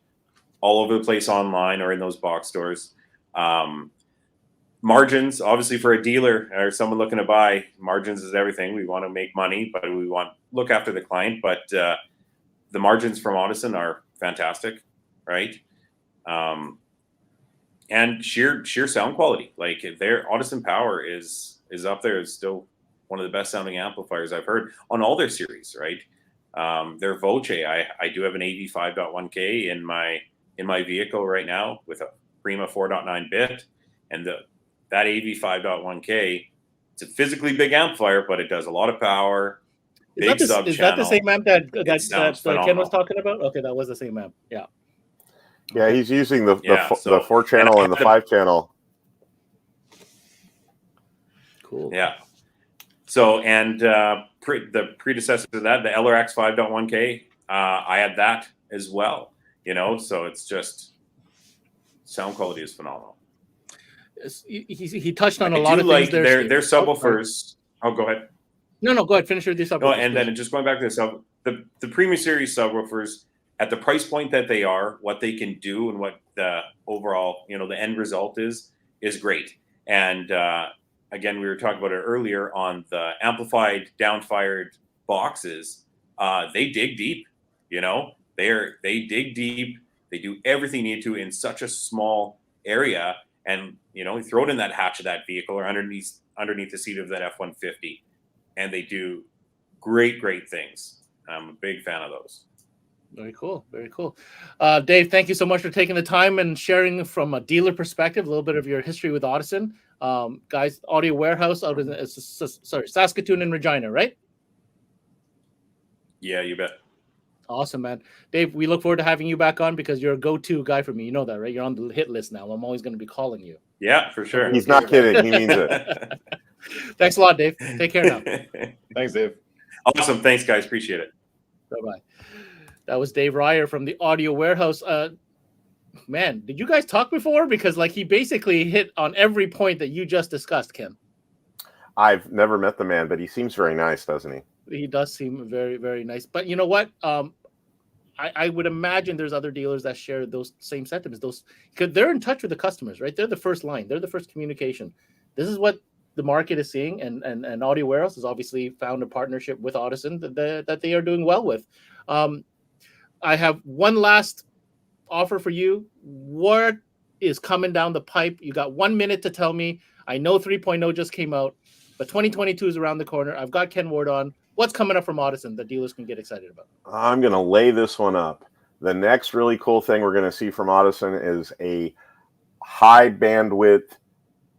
all over the place online or in those box stores. Margins, obviously, for a dealer or someone looking to buy, margins is everything. We want to make money, but we want to look after the client. But the margins from Audison are fantastic, right? And sheer sound quality. Like their Audison Power is up there. It's still one of the best sounding amplifiers I've heard on all their series, right? Their Voce, I do have an AV 5.1K in my vehicle right now with a Prima 4.9 bit, and that AV 5.1K, it's a physically big amplifier, but it does a lot of power. Big sub channel. Is that the same amp that phenomenal. Ken was talking about? Okay, that was the same amp. Yeah. Yeah, he's using the 4-channel and the 5-channel. Cool. Yeah. So, and the predecessor to that, the LRX 5.1K, I had that as well. So it's just sound quality is phenomenal. He touched on a lot of things there. Their subwoofers. Oh, go ahead. No, go ahead. Finish your subwoofers. No, and then just going back to the Premium Series subwoofers at the price point that they are, what they can do, and what the overall, the end result is great. And again, we were talking about it earlier on the amplified downfired boxes. They dig deep. They dig deep. They do everything they need to in such a small area. And, you throw it in that hatch of that vehicle or underneath the seat of that F-150, and they do great things. I'm a big fan of those. Very cool. Very cool. Dave, thank you so much for taking the time and sharing from a dealer perspective, a little bit of your history with Audison. Guys, Audio Warehouse out in Saskatoon and Regina, right? Yeah, you bet. Awesome, man. Dave, we look forward to having you back on because you're a go-to guy for me. You know that, right? You're on the hit list now. I'm always going to be calling you. Yeah, for sure. He's not kidding. He means it. Thanks a lot, Dave. Take care now. Thanks, Dave. Awesome. Thanks, guys. Appreciate it. Bye-bye. That was Dave Hryhor from the Audio Warehouse. Man, did you guys talk before? Because he basically hit on every point that you just discussed, Ken. I've never met the man, but he seems very nice, doesn't he? He does seem very, very nice. But you know what? I would imagine there's other dealers that share those same sentiments. Because they're in touch with the customers, right? They're the first line. They're the first communication. This is what the market is seeing, and Audio Warehouse has obviously found a partnership with Audison that they are doing well with. I have one last offer for you. What is coming down the pipe? You got 1 minute to tell me. I know 3.0 just came out, but 2022 is around the corner. I've got Ken Ward on. What's coming up from Audison that dealers can get excited about? I'm going to lay this one up. The next really cool thing we're going to see from Audison is a high bandwidth,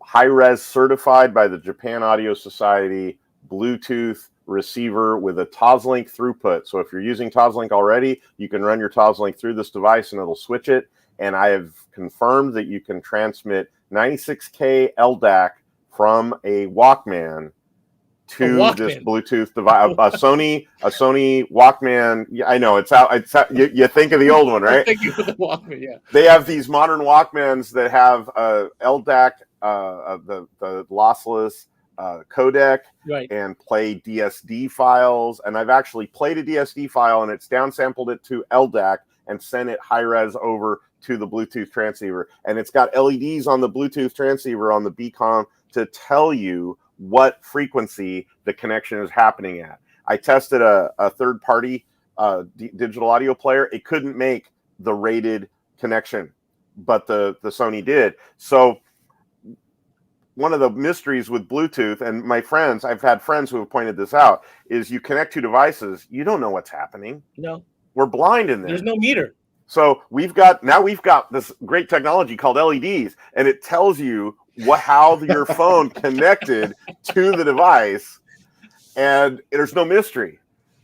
high-res certified by the Japan Audio Society Bluetooth receiver with a Toslink throughput. So if you're using Toslink already, you can run your Toslink through this device and it'll switch it. And I have confirmed that you can transmit 96K LDAC from a Walkman to this Bluetooth device. A Sony Walkman. Yeah, I know it's out. You think of the old one, right? Thank you for the Walkman. Yeah. They have these modern Walkmans that have LDAC, the lossless codec, right, and play DSD files. And I've actually played a DSD file and it's downsampled it to LDAC and sent it high res over to the Bluetooth transceiver. And it's got LEDs on the Bluetooth transceiver on the BCOM to tell you what frequency the connection is happening at. I tested a third-party digital audio player. It couldn't make the rated connection, but the Sony did. So one of the mysteries with Bluetooth, and my friends, I've had friends who have pointed this out, is you connect two devices, you don't know what's happening. No. We're blind in there. There's no meter. So we've got this great technology called LEDs, and it tells you how your phone connected to the device, and there's no mystery.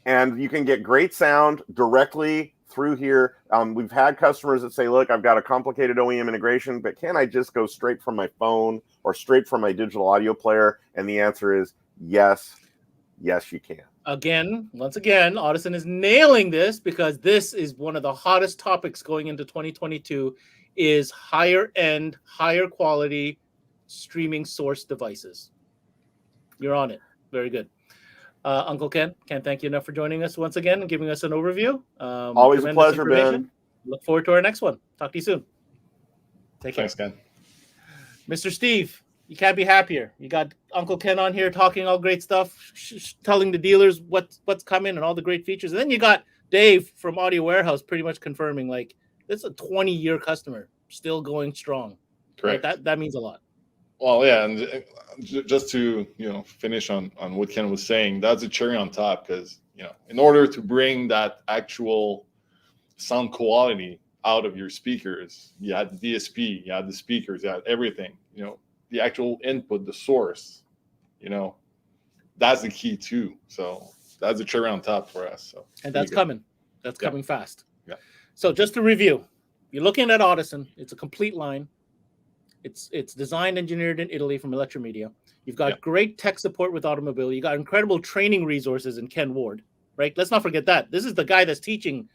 And you can get great sound directly through here. We've had customers that say, look, I've got a complicated OEM integration, but can I just go straight from my phone or straight from my digital audio player? And the answer is yes. Yes, you can. Once again, Audison is nailing this because this is one of the hottest topics going into 2022 is higher end, higher quality streaming source devices. You're on it. Very good. Uncle Ken, can't thank you enough for joining us once again and giving us an overview. Always a pleasure, Ben. Look forward to our next one. Talk to you soon. Take care. Thanks, Ken. Mr. Steve, you can't be happier. You got Uncle Ken on here talking all great stuff, telling the dealers what's coming and all the great features. And then you got Dave from Audio Warehouse pretty much confirming, like, this is a 20-year customer still going strong. Correct. Right? That means a lot. Well, yeah, and just to finish on what Ken was saying, that's a cherry on top, because in order to bring that actual sound quality out of your speakers, you had the DSP, you had the speakers, you had everything. The actual input, the source. That's the key too. So that's a cherry on top for us. So and that's coming. That's coming fast. Yeah. So just to review, you're looking at Audison. It's a complete line. It's designed, engineered in Italy from Electromedia. You've got great tech support with Automobility. You got incredible training resources in Ken Ward, right? Let's not forget that. This is the guy that's teaching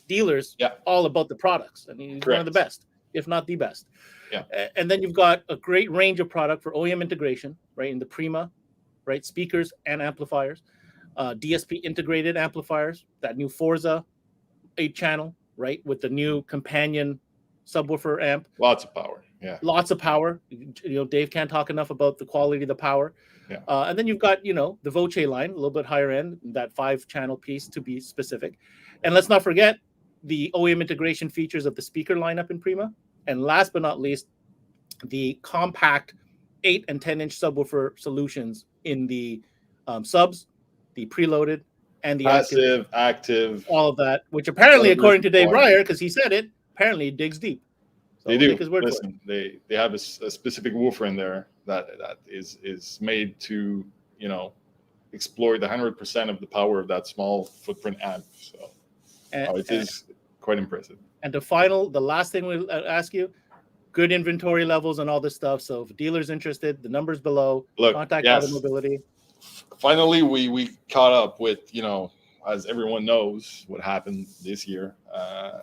dealers all about the products. I mean, he's one of the best, if not the best. Yeah. And then you've got a great range of product for OEM integration, right? In the Prima, right? Speakers and amplifiers, DSP integrated amplifiers, that new Forza 8-channel, right? With the new companion subwoofer amp. Lots of power. Yeah. Lots of power. Dave can't talk enough about the quality of the power. Yeah. And then you've got, the Voce line, a little bit higher end, that 5-channel piece to be specific. And let's not forget the OEM integration features of the speaker lineup in Prima. And last but not least, the compact 8 and 10-inch subwoofer solutions in the subs, the preloaded, and the active, all of that, which apparently, according to Dave Hryhor, because he said it, apparently it digs deep. So they we'll do. Listen, they have a specific woofer in there that is made to exploit 100% of the power of that small footprint amp. So it is quite impressive. And the last thing we'll ask you, good inventory levels and all this stuff. So if a dealer's interested, the number's below. Contact Automobility. Finally, we caught up with, as everyone knows, what happened this year.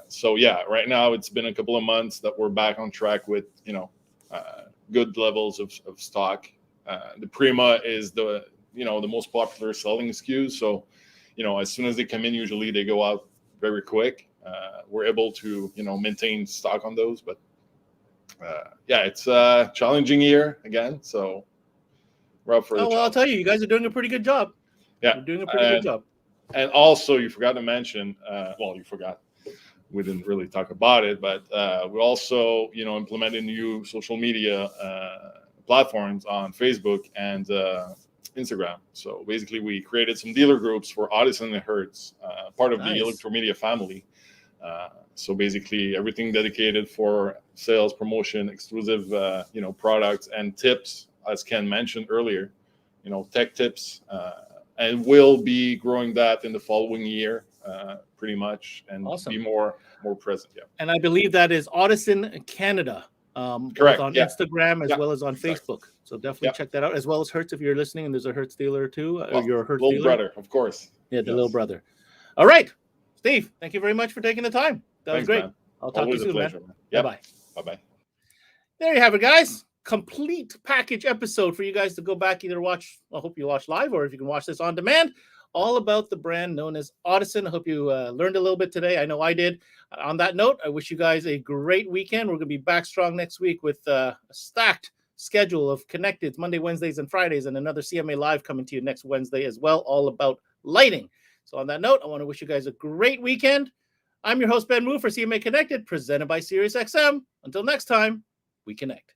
So yeah, right now it's been a couple of months that we're back on track with, good levels of stock. The Prima is the most popular selling SKUs. So, as soon as they come in, usually they go out very quick. We're able to, maintain stock on those, but it's a challenging year again. So we're up for the challenge. I'll tell you, you guys are doing a pretty good job. Yeah. You're doing a pretty good job. And also, you forgot to mention, you forgot. We didn't really talk about it, but we also, implemented new social media platforms on Facebook and Instagram. So basically, we created some dealer groups for Audison and Hertz, part of the Electromedia family. So basically, everything dedicated for sales, promotion, exclusive, products and tips, as Ken mentioned earlier, tech tips, and we'll be growing that in the following year, pretty much, and be more present. Yeah. And I believe that is Audison Canada. Correct. On Instagram as well as on Facebook. So definitely check that out, as well as Hertz if you're listening and there's a Hertz dealer too. Or you're a Hertz little dealer. brother, of course. Yeah, the little brother. All right, Steve, thank you very much for taking the time. That was great. Man. I'll talk Always to you soon, pleasure, man. Yep. Bye-bye. Bye-bye. There you have it, guys. Complete package episode for you guys to go back, either watch, I hope you watch live, or if you can watch this on demand, all about the brand known as Audison. I hope you learned a little bit today. I know I did. On that note, I wish you guys a great weekend. We're going to be back strong next week with a stacked schedule of Connected Monday, Wednesdays, and Fridays, and another CMA Live coming to you next Wednesday as well, all about lighting. So on that note, I want to wish you guys a great weekend. I'm your host, Ben Wu, for CMA Connected, presented by SiriusXM. Until next time, we connect.